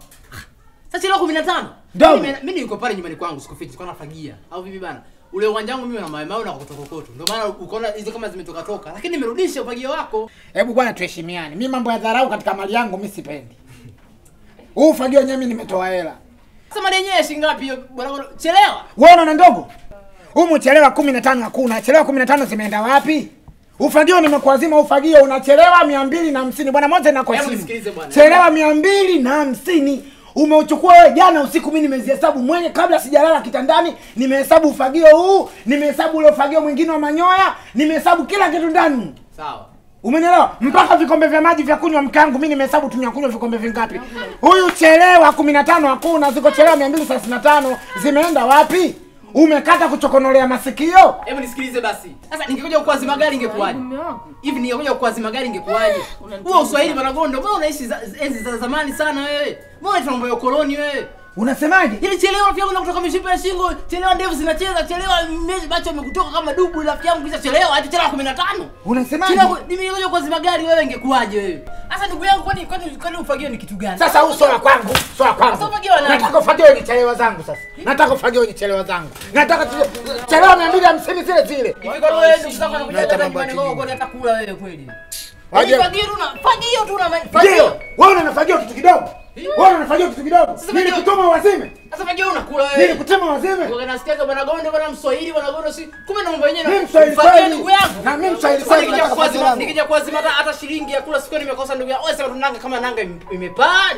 G: Sasa chelewa 15. Mimi niko pale nyumbani kwangu sikufiti, sikuwa nafagia. Au vipi bana? Ule uwanja wangu mimi na mawe na kutokokoto. Ndio maana ukaona hizo kama zimetoka. Lakini nimerudisha ufagio wako.
E: Hebu bwana tuheshimiane. Mimi mambo ya dharau katika mali yangu mimi sipendi. Ufagio wenyewe mimi nimetoa hela.
G: Sasa mali yenyewe shilingi ngapi hiyo bwana? Chelewa.
E: Wewe unaona ndogo? Chelewa 15 hakuna. Chelewa 15 zimeenda wapi? Ufagio nimekuazima ufagio unachelewa 250 bwana Mose na kwa simu. Chelewa 250. Umeuchukua wewe jana usiku, mimi nimezihesabu mwenye kabla sijalala kitandani, nimehesabu ufagio huu, nimehesabu ule ufagio mwingine wa manyoya, nimehesabu kila kitu ndani.
G: Sawa.
E: Umenielewa? Mpaka vikombe vya maji vya kunywa mke wangu mimi nimehesabu tunakunywa vikombe vingapi. Huyu chelewa 15 hakuna, ziko chelewa 235 zimeenda wapi? Umekata kuchokonolea masikio?
G: Hebu nisikilize basi. Sasa ningekuja kukuazima gari ingekuwaje? Hivi ningekuja kukuazima gari ingekuwaje? Wewe Uswahili Banagondo, mbona unaishi enzi za zamani sana wewe? Mbona tuna mambo ya koloni wewe?
E: Unasemaje?
G: Ili chelewa rafiki yangu na kutoka mishipa ya shingo, chelewa ndevu zinacheza, chelewa macho yamekutoka kama dubu rafiki yangu kisha chelewa hadi chelewa 15.
E: Unasemaje?
G: Chelewa nimekuja kuazima gari wewe ingekuwaje wewe? Sasa ndugu yangu kwani ufagio ni kitu gani?
E: Sasa huu sola kwangu, sola kwangu.
G: Sasa ufagio nani?
E: Nataka ufagio ni chelewa zangu sasa. Nataka ufagio ni chelewa zangu. Nataka chelewa 250 zile.
G: Hivi kwa wewe ndio unataka kuja nyumbani kwako kwa hata kula wewe kweli? Fagio tu na
E: fagio. Wewe unafagio kitu kidogo. Wewe unafagio kitu kidogo. Nini kutuma wazime?
G: Sasa fagio unakula wewe.
E: Nini kutuma wazime?
G: Wewe unasikia kama Banagondo bwana Mswahili Banagondo si kumbe na mambo yenyewe.
E: Mimi Mswahili kweli ndugu yangu. Na mimi Mswahili kweli.
G: Nikija kuazima hata shilingi ya kula siku nimekosa ndugu yangu. Wewe sema tunanga kama nanga imepaa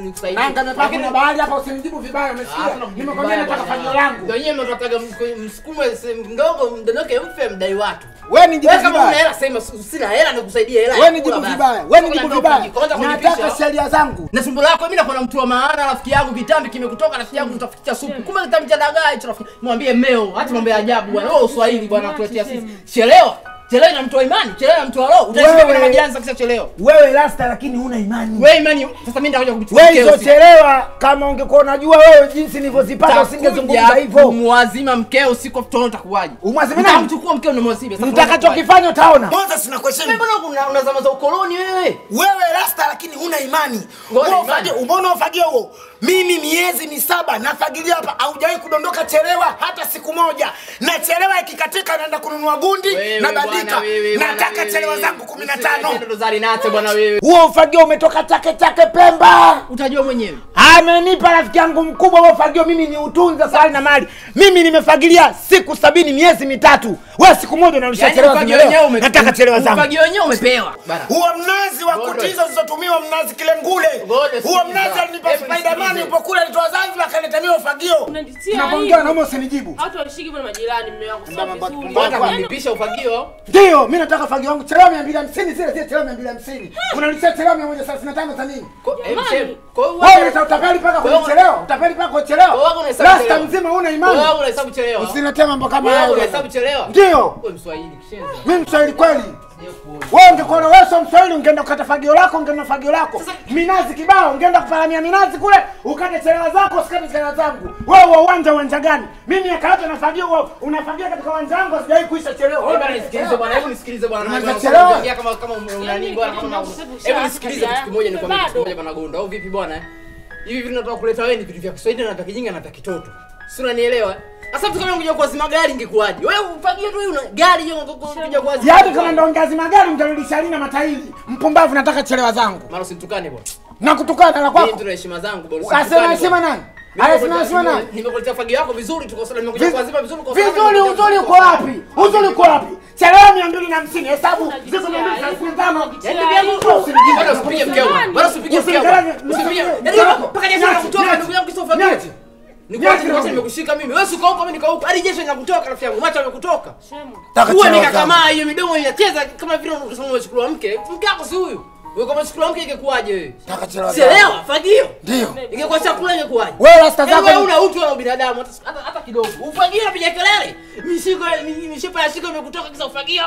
G: nikusaidie.
E: Nanga imepaa kuna bahari hapa usinijibu vibaya umesikia? Nimekwambia nataka fagio langu.
G: Ndio yenyewe mnataka msukume ndogo mdonoke mfe mdai watu.
E: Wewe ni jibu vibaya.
G: Kama una hela sema sina hela nikusaidie hela.
E: Wewe ni jibu vibaya. Wewe ni jibu vibaya. Nataka sheria zangu.
G: Na tumbo lako mimi nakuwa na mtu wa maana rafiki yangu kitambi kimekutoka rafiki yangu tutafikia supu. Kumbe kitambi cha dagaa hicho rafiki. Mwambie mmeo hata mambo ya ajabu bwana. Wewe Uswahili bwana tuletea sisi. Chelewa. Chelewa na mtu wa imani, chelewa na mtu wa roho. Utaishi kama majianza kisha chelewa.
E: Wewe rasta lakini huna imani.
G: Wewe imani sasa mimi nitakuja kukuchukua.
E: Wewe hizo chelewa kama ungekuwa unajua wewe jinsi nilivyozipata usingezungumza hivyo.
G: Muazima mkeo usiku mtoto utakuwaje?
E: Umwazime nani?
G: Mchukua mkeo na mwazime.
E: Nitakachokifanya utaona.
G: Kwanza sina question. Wewe mbona unazama za ukoloni wewe?
E: Wewe rasta lakini huna imani. Umeona ufagio huo? Mimi miezi 7 nafagilia hapa haujawahi kudondoka chelewa hata siku moja. Na chelewa ikikatika naenda kununua gundi na badika. Nataka chelewa zangu 15.
G: Ndio zari nate bwana wewe.
E: Huo ufagio umetoka Chake Chake Pemba.
G: Utajua mwenyewe.
E: Amenipa rafiki yangu mkubwa huo ufagio mimi ni utunza sali na mali. Mimi nimefagilia siku 70 miezi 3. Wewe siku moja unarudisha chelewa zenyewe. Nataka chelewa zangu.
G: Ufagio wenyewe umepewa.
E: Huo mnazi wa kutizo zilizotumiwa mnazi kile ngule. Huo mnazi alinipa Spiderman ulipokula alitoa Zanzibar akaleta mimi ufagio. Tunaongea naomba usinijibu.
A: Watu walishiki kwa majirani mume wangu.
G: Mbona kunipisha ufagio?
E: Ndio, mimi nataka ufagio wangu chelewa 250 zile chelewa 250. Unalisha chelewa 135 za nini? Wewe utapeli paka kuchelewa. Utapeli paka kuchelewa. Rasta mzima una imani.
G: Wewe unahesabu chelewa.
E: Usiniletee mambo kama hayo.
G: Wewe unahesabu chelewa.
E: Ndio.
G: Wewe Mswahili kishenza.
E: Mimi Mswahili kweli. Wewe ungekuwa na wewe Mswahili ungeenda kukata fagio lako, ungeenda fagio lako. Minazi kibao, ungeenda kuparamia minazi kule, ukate chelewa zako, usikate chelewa zangu. Wewe uwanja gani? Mimi akaacha na fagio wewe unafagia katika uwanja wangu sijawahi kuisha chelewa.
G: Wewe bwana nisikilize bwana, hebu nisikilize bwana.
E: Unaongea
G: kama unani bwana kama. Hebu nisikilize kitu kimoja nikwambie kitu kimoja bwana Gondo. Au vipi bwana? Hivi vitu nataka kuleta wewe ni vitu vya Kiswahili na vya kijinga na vya kitoto. Si unanielewa? Sasa mtu kama ungekuja kuazima gari ingekuaje? Wewe ufagie tu una gari hiyo ungekuja kuazima.
E: Yaani kama ndo ungazima gari mtarudisha lina matairi. Mpumbavu nataka chelewa zangu.
G: Mara usinitukane bwana.
E: Nakutukana la kwako.
G: Mimi tuna heshima zangu bwana.
E: Sasa heshima nani? Anasema heshima nani?
G: Nimekuletea fagio yako vizuri tukosana nimekuja kuazima vizuri kwa
E: sababu. Uzuri uko wapi? Uzuri uko wapi? Chelewa 250 hesabu ziko 235.
G: Yaani ndugu yangu usinijibu. Bwana usipige mkeo. Bwana usipige mkeo. Usipige. Yaani mpaka jesho nakutoka ndugu yangu kisha ufagio. Nimekushika mimi. Wewe uko huko mimi niko huko. Hadi jesho linakutoka rafiki yangu. Macho yamekutoka. Wewe nikakamaa hiyo midomo inacheza kama vile unasema umechukua mke. Mke wako si huyu. Wewe kama umechukua mke ingekuaje wewe? Chelewa fagio.
E: Ndio.
G: Ingekuwa chakula ingekuaje?
E: Wewe rasta zako.
G: Wewe una utu wa binadamu hata kidogo. Ufagio unapiga kelele. Mishipa ya shiko imekutoka kisa ufagio.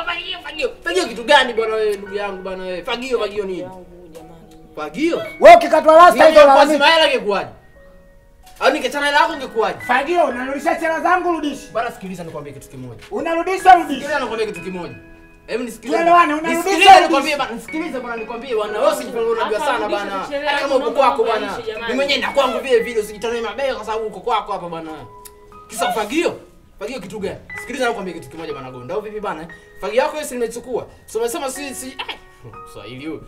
G: Fagio kitu gani bwana wewe ndugu yangu bwana wewe? Fagio nini? Fagio.
E: Wewe ukikatwa rasta hizo la
G: mimi. Kwa hela ingekuaje? Au nikachana hela yako ingekuaje?
E: Fagio unarudisha chela zangu rudishi.
G: Bwana sikiliza nikwambie kitu kimoja.
E: Unarudisha rudishi.
G: Sikiliza nikwambie kitu kimoja. Hebu nisikilize.
E: Tuelewane unarudisha.
G: Sikiliza nikwambie bwana, nisikilize bwana nikwambie bwana. Wewe usijifanye unajua sana bwana. Hata kama uko kwako bwana. Mimi mwenyewe na kwangu vile vile usijitanie mabega kwa sababu uko kwako hapa bwana. Kisa fagio. Fagio kitu gani? Sikiliza nikwambie kitu kimoja bwana Gondo. Au vipi bwana? Fagio yako wewe nimechukua. So umesema si Swahili huyo.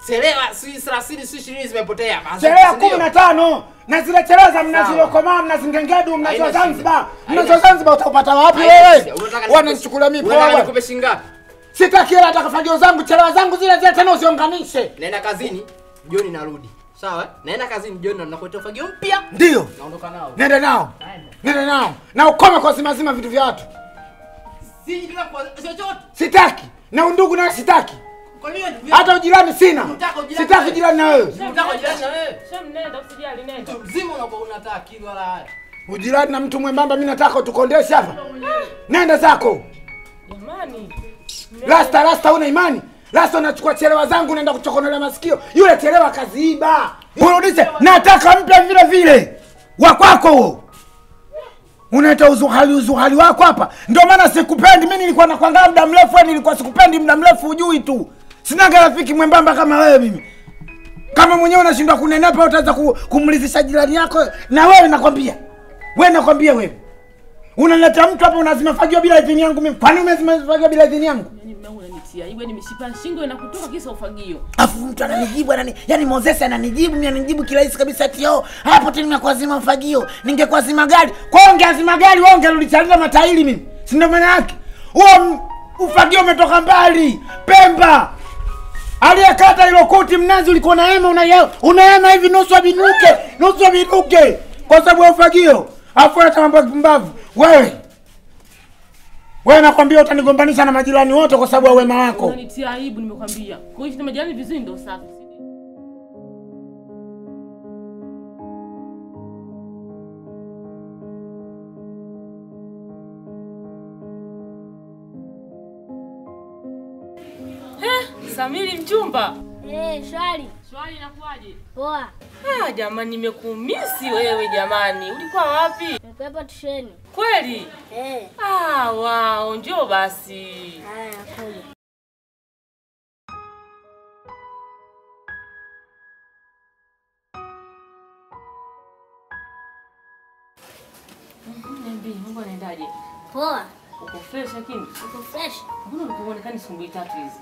G: Chelewa si 30 si 20 zimepotea.
E: Chelewa 15 na zile chelewa za mnazi lokomaa mnazi ngengedu mnazi Zanzibar. Mnazi Zanzibar utapata wapi wewe? Wananichukulia mimi poa.
G: Unataka nikupe shilingi ngapi?
E: Sitaki hela, nataka fagio zangu, chelewa zangu zile tena usiunganishe.
G: Naenda kazini, jioni narudi.
I: Sawa? Naenda kazini jioni na nakuletea ufagio mpya.
E: Ndio.
I: Naondoka nao.
E: Nenda nao. Nenda nao. Na ukome kwa zima vitu vya watu.
I: Si bila kwa chochote.
E: Sitaki. Na undugu na sitaki.
I: Kwa nini?
E: Hata ujirani sina. Sitaki jirani na wewe.
I: Unataka jirani na wewe?
A: Shem nenda usijali nenda.
I: Mtu mzima unakuwa unataka kilo wala haya.
E: Ujirani na mtu mwembamba mimi nataka utukondeshe hapa. Nenda zako.
A: Jamani.
E: Rasta una imani? Rasta unachukua chelewa zangu unaenda kuchokonolea masikio. Yule chelewa kaziiba. Urudishe. Nataka mpya vile vile. Wa kwako huo. Unaita uzuhali wako hapa. Ndio maana sikupendi. Mimi nilikuwa nakuangalia muda mrefu, wewe nilikuwa sikupendi muda mrefu ujui tu. Sina rafiki mwembamba kama wewe mimi. Kama mwenyewe unashindwa kunenepa utaanza kumridhisha jirani yako na wewe nakwambia. Wewe nakwambia wewe. Unaleta mtu hapa unazima fagio bila idhini yangu mimi. Kwani umezima fagio bila idhini yangu?
A: Yaani mimi unanitia. Iwe nimeshipa shingo inakutoka kisa ufagio.
E: Afu mtu ananijibu yaani Moses ananijibu mimi ananijibu kirahisi kabisa tio. Hapo tena nimekuazima fagio. Ningekuazima gari. Kwa hiyo ungeazima gari wewe ungerudisha matairi mimi. Si ndio maana yake? Huo ufagio umetoka mbali. Pemba. Aliyekata hilo kuti mnazi ulikuwa na hema unahema hivi nusu binuke. Kwa sababu ya ufagio. Afu hata mambo ya pumbavu. Wewe nakwambia utanigombanisha na majirani wote kwa sababu ya wema wako.
A: Unanitia aibu nimekwambia. Kuishi na majirani vizuri ndio safi. Samili mchumba.
J: Shwari.
A: Shwari inakuaje?
J: Poa.
A: Jamani nimekumisi wewe jamani. Ulikuwa wapi?
J: Nilikuwa tusheni.
A: Kweli? Wao, njoo basi.
J: Haya, kuja.
A: Niambie, mambo yanaendaje?
J: Poa.
A: Uko fresh lakini?
J: Uko fresh.
A: Mbona unaonekana sumbui tatu hizi?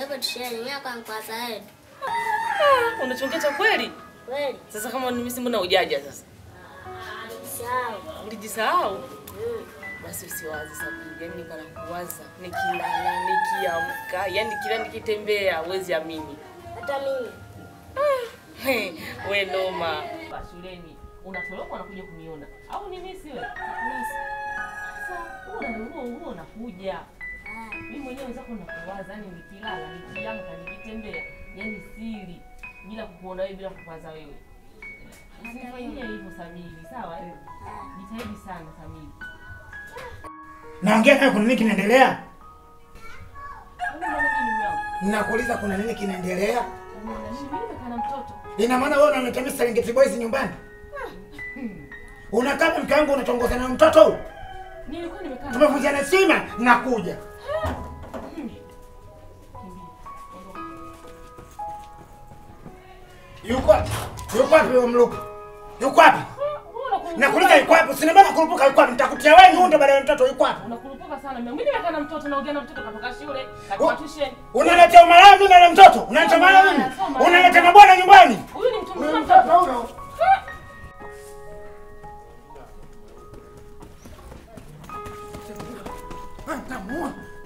J: Kwa tusheni, miaka kwa saidi.
A: Unachongea kweli?
J: Kweli.
A: Sasa kama nimesi mbona ujaja sasa? Ulijisahau? Basi usiwaze sababu yani niko nakuwaza nikilala nikiamka yani kila nikitembea huwezi amini.
J: Hata mimi.
A: Wewe noma. Shuleni unatoroka unakuja kuniona au ni mimi wewe? Sasa wewe unakuja. Mimi mwenyewe nzako nakuwaza yani nikilala nikiamka nikitembea yani siri bila kukuona wewe bila kupaza wewe. Usifanyie hivyo Samili, sawa? Jitahidi sana Samili.
E: Naongea nawe kuna nini kinaendelea?
A: Nakuuliza
E: kuna nini kinaendelea?
A: Kana mtoto.
E: Ina maana wewe unanitamia Serengeti Boys nyumbani? Unakaa mke wangu unatongoza na mtoto huyu?
A: Nilikuwa nimekaa.
E: Tumevunjana sima nakuja. Yuko wapi wewe mluku? Yuko wapi? Nakuuliza yuko wapi? Usinibana kurupuka yuko wapi? Nitakutia wewe nyundo baada ya mtoto yuko wapi?
A: Unakurupuka sana. Mimi nimekaa na mtoto naongea na mtoto katoka shule, katoka tuition.
E: Unaletea umalaya na mtoto? Unaletea umalaya mimi? Unaletea mabwana nyumbani?
A: Huyu ni mtu mzima mtoto.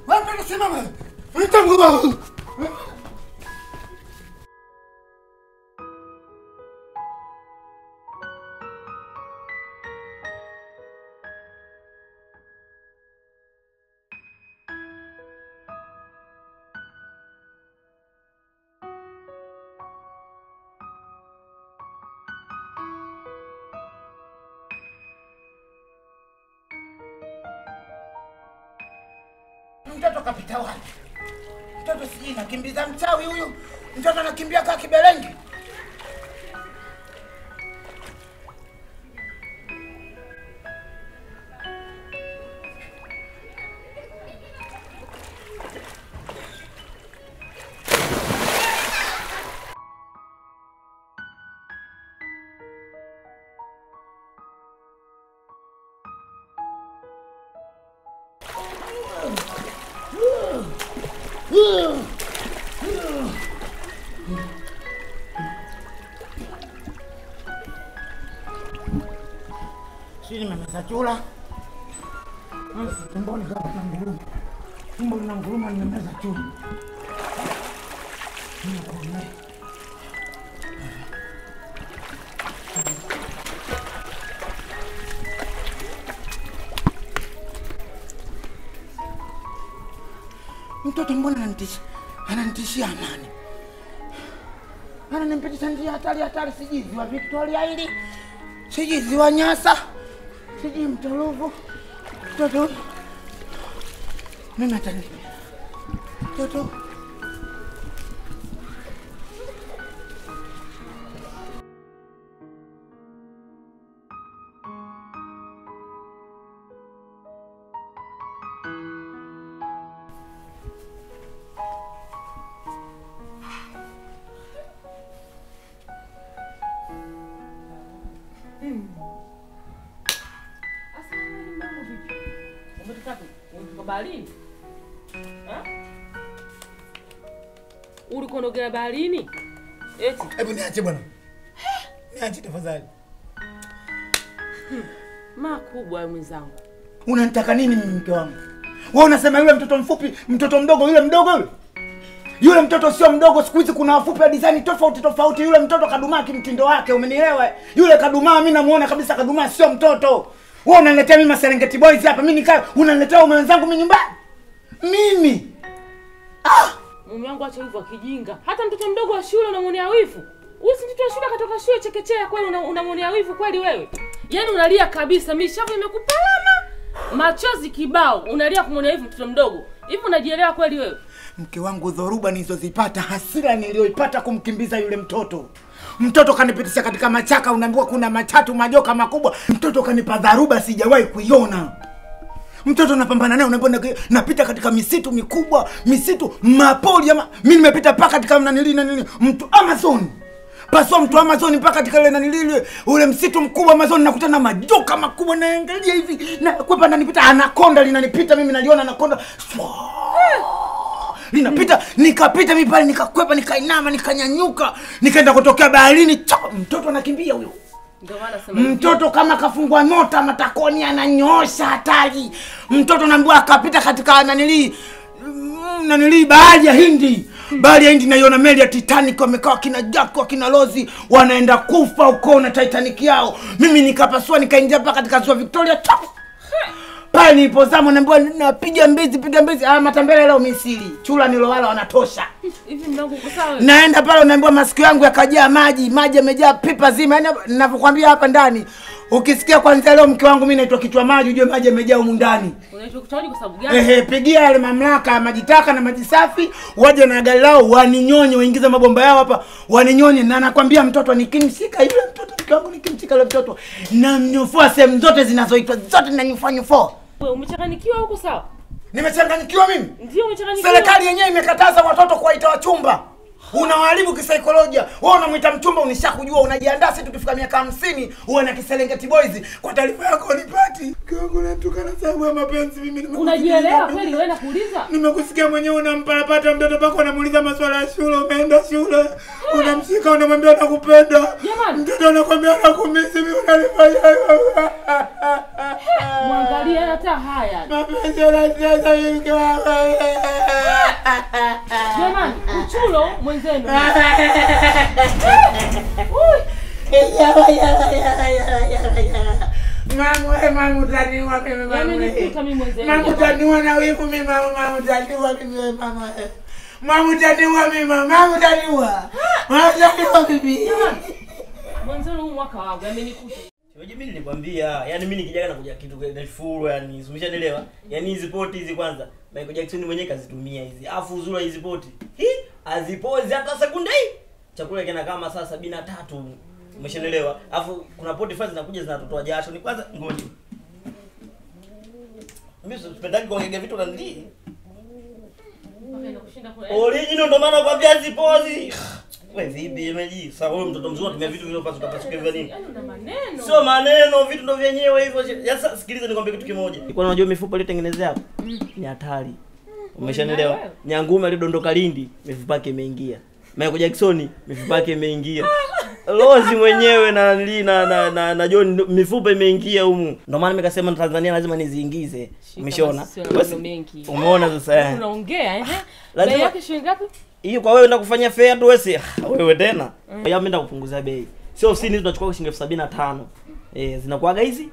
E: Wewe simama. Nitamgoma. Mtoto kapita wapi? Mtoto sijui nakimbiza mchawi huyu. Mtoto anakimbia kama kiberenge. Sini memeza chula. Tumboni kama nguruma. Tumbo lina nguruma nimemeza chula. mtoto mbona ananitishia amani? Ananipitisha njia hatari sijui ziwa Victoria hili. Sijui ziwa Nyasa. Sijui mto Ruvu. Mtoto. Mimi atanibia. Mtoto.
A: Baharini? Ulikondogea baharini? Eti.
E: Hebu niache bwana. Niache tafadhali.
A: Makubwa mwenzangu.
E: Unanitaka nini mimi mke wangu? Wewe unasema yule mtoto mfupi, mtoto mdogo yule mdogo yule? Yule mtoto sio mdogo, siku hizi kuna wafupi wa design tofauti. Yule mtoto kadumaa kimtindo wake, umenielewa? Yule kadumaa mimi namuona kabisa kadumaa sio mtoto. Wewe unaniletea mimi Serengeti Boys hapa, mimi nikae unaniletea mume wenzangu mimi nyumbani? Mimi.
A: Mume wangu acha hivyo kijinga. Hata mtoto mdogo wa shule unamuonea wivu. Wewe si mtoto wa shule katoka shule chekechea kweli unamuonea wivu kweli wewe? Yaani unalia kabisa, mishavu imekupalama. Machozi kibao, unalia kumuonea wivu mtoto mdogo. Hivi unajielewa kweli wewe?
E: Mke wangu, dhoruba nilizozipata, hasira niliyoipata kumkimbiza yule mtoto. Mtoto kanipitisha katika machaka, unaambiwa kuna machatu majoka makubwa. Mtoto kanipa dharuba sijawahi kuiona. Mtoto napambana naye, unaambia napita katika misitu mikubwa, misitu mapori ama mimi nimepita paka katika mtu Amazon. Paswa mtu Amazon mpaka katika ile ule msitu mkubwa Amazon, nakutana na majoka makubwa, naangalia hivi na kwepa nanipita anakonda linanipita, mimi naliona anakonda. Linapita, nikapita mimi pale, nikakwepa, nikainama, nikanyanyuka, nikaenda kutokea baharini. Mtoto anakimbia huyo.
A: Ndio maana sema
E: mtoto kama kafungwa mota matakoni ananyosha hatari. Mtoto naambiwa akapita katika nanili bahari ya Hindi. Bahari ya Hindi naiona meli ya Titanic, wamekaa kina Jack kina Lozi wanaenda kufa huko na Titanic yao. Mimi nikapasua nikaingia paka katika ziwa Victoria. Pale nilipozama naambiwa napiga mbizi, piga mbizi. Matambele leo Misri. Chula nilowala wanatosha.
A: Hivi mlango uko sawa?
E: Naenda pale unaambiwa masikio yangu yakajaa maji yamejaa pipa zima. Yaani ninapokuambia hapa ndani, ukisikia kwanza leo mke wangu mimi naitwa kichwa maji, ujue maji yamejaa humu ndani.
A: Unaitwa kichwa maji kwa sababu gani?
E: Pigia yale mamlaka ya maji taka na maji safi, waje na gari lao waninyonye, waingize mabomba yao hapa, waninyonye. Na nakwambia mtoto nikimshika yule mtoto, mke wangu nikimshika yule mtoto, na mnyofoa sehemu zote zinazoitwa zote na nyufa.
A: Wewe umechanganyikiwa huko sawa?
E: Nimechanganyikiwa mimi?
A: Ndio umechanganyikiwa.
E: Serikali yenyewe imekataza watoto kuwaita wachumba. Unawaharibu kisaikolojia. Wewe unamuita mchumba, unishakujua, unajiandaa sisi tukifika miaka 50 uwe na Serengeti Boys. Kwa taarifa yako unipati. Kangu natukana sababu ya mapenzi mimi.
A: Unajielewa kweli wewe nakuuliza?
E: Nimekusikia mwenyewe unampalapata mtoto pako, unamuuliza maswala ya shule, umeenda shule. Unamshika unamwambia nakupenda. Mtoto anakuambia nakumisi, mimi unanifanya.
A: Mwangalie hata haya.
E: Mapenzi yanatesa hivi kwa.
A: Jamani, uchulo mwenzenu.
E: Mamu utaniua mimi mama.
A: Yamenikuta mimi mwenzenu.
E: Mamu utaniua na wivu mimi mama. Mamu utaniua mimi mama. Mamu utaniua mimi mama. Mamu utaniua. Mamu utaniua bibi.
A: Mwenzenu huu mwaka wangu yamenikuta.
G: Wewe mimi nilikwambia, yani mimi nikijaga na kuja kitu kwa full, yani umeshaelewa? Yani hizi poti hizi kwanza, Michael Jackson mwenyewe kazitumia hizi. Afu uzuri hizi poti. Azipozi hata sekunde hii. Chakula kina kama saa 73. Umeshaelewa? Afu kuna poti fans zinakuja zinatotoa jasho. Ni kwanza ngoja. Mimi sipendagi kuongea vitu na ndii. Original ndo maana kwambia azipozi. Wewe vipi meji? Sasa wewe mtoto mzuri tumia vitu vilivyopasuka pasuka hivyo nini? Sio maneno, vitu ndo vyenyewe hivyo. Sasa sikiliza nikwambie kitu kimoja. Kwa unajua mifupa ile tengenezea hapo ni hatari. Umeshanielewa? Nyangume alidondoka Lindi, mifupa yake imeingia. Michael Jackson, mifupa yake imeingia. Lozi mwenyewe na John mifupa imeingia humu. Ndio maana nikasema Tanzania lazima niziingize. Umeshaona? Umeona sasa?
A: Unaongea bei yake shilingi ngapi?
G: Hiyo kwa wewe kufanya fair tu wewe tena. Yeye ameenda kupunguza bei. Sio ofisini tunachukua shilingi 75,000. Zinakuaga hizi?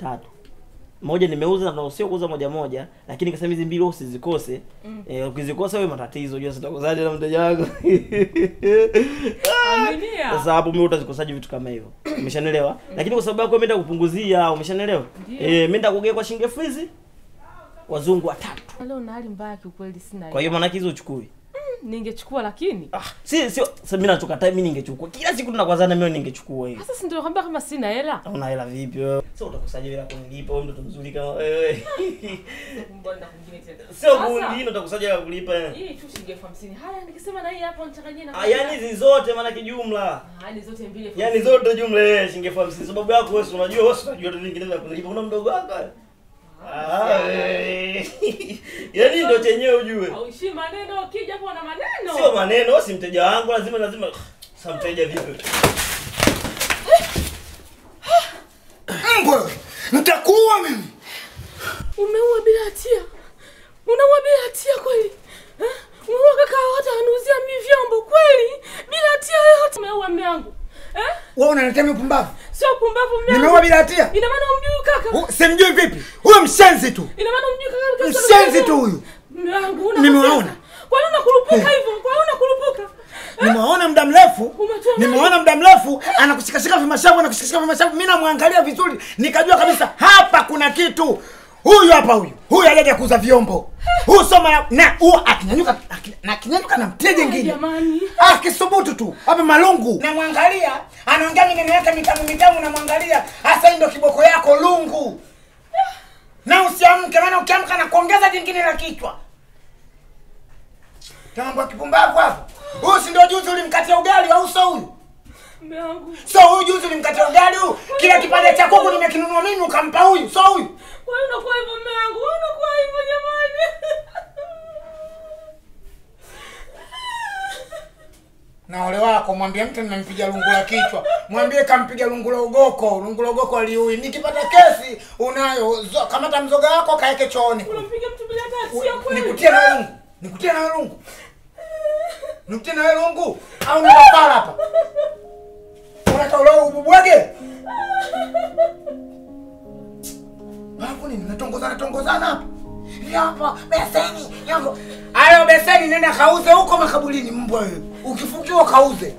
G: 3. moja nimeuza na sio kuuza moja moja, lakini kasema hizi mbili usizikose. Ukizikosa wewe matatizo, unajua sitakuzaje na mteja wako.
A: Aminia.
G: Sasa hapo mimi utazikosaje vitu kama hivyo? Umeshanielewa? Lakini kwa sababu yako mimi nenda kupunguzia, umeshanielewa? Mimi nenda kugea kwa shilingi 1000 wazungu 3.
A: Leo na hali mbaya kiukweli sina.
G: Kwa hiyo maana hizo uchukui.
A: Ningechukua lakini
G: sio mimi nachokataa, mimi ningechukua. Kila siku tunakwazana mimi ningechukua hiyo.
A: Sasa si ndio nakwambia kama sina hela.
G: Una hela vipi wewe? Sasa utakusaje bila kunilipa wewe mtoto mzuri kama wewe?
A: Mbona mwingine tena?
G: Sio mwingine utakusaje bila kulipa.
A: Hii tu shilingi 50. Haya nikisema na hii hapa nichanganyie na.
G: Yaani hizi zote maana kijumla.
A: Yaani zote mbili.
G: Yaani zote jumla shilingi 50. Sababu yako wewe unajua vingine vya kunilipa. Una mdogo wako. Yaani ndio chenyewe ujue.
A: Auishi maneno ukija hapo na maneno.
G: Sio maneno, si mteja wangu lazima sasa mteja vipi?
E: Mbona? Nitakuua mimi.
A: Umeua bila hatia. Unaua bila hatia kweli? Umeua kaka wote anuzia mimi vyombo kweli? Bila hatia yoyote umeua mume wangu.
E: Wewe unaniletea mimi pumbavu?
A: Sio pumbavu mume wangu.
E: Nimeua bila hatia?
A: Ina maana umjui kaka?
E: Simjui vipi? Huyo mshenzi tu.
A: Ina maana umjui kaka?
E: Mshenzi tu huyu.
A: Mume wangu
E: nimeona.
A: Kwa nini unakurupuka hivyo? Kwa nini unakurupuka?
E: Nimeona muda mrefu. Nimeona muda mrefu anakushikashika vimashavu, anakushikashika vimashavu. Mimi namwangalia vizuri, nikajua kabisa hapa kuna kitu. Huyu hapa huyu. Huyu hajaje kuuza vyombo. Huyu soma na huyu akinyanyuka na mteja mwingine.
A: Jamani.
E: Kisubutu tu. Hapa malungu. Namwangalia, anaongea maneno yake mitamu namwangalia. Sasa ndio kiboko yako lungu. Na usiamke, maana ukiamka na kuongeza jingine la kichwa. Tambo kipumbavu hapo. Huyu si ndio juzi ulimkatia ugali au sio huyu?
A: Mume wangu.
E: Sio huyu juzi ulimkatia ugali huyu. Kila kipande cha kuku nimekinunua mimi ukampa huyu. Sio huyu.
A: Kwa nini unakuwa hivyo mume wangu? Unakuwa hivyo jamani.
E: Na ole wako mwambie mtu nimempiga lungu la kichwa. Mwambie kampiga lungu la ugoko. Lungu la ugoko aliui. Nikipata kesi unayo kamata mzoga wako kaeke chooni.
A: Unampiga mtu bila hatia kweli?
E: Nikutie na lungu. Nikutie na lungu. Nikutie na lungu. Au unapala hapa. Unatoa ububwege. Hapo nini natongozana hapa. Hapa beseni yangu. Ayo beseni nenda kauze huko makaburini mbwa wewe. Ukifukiwa kauze.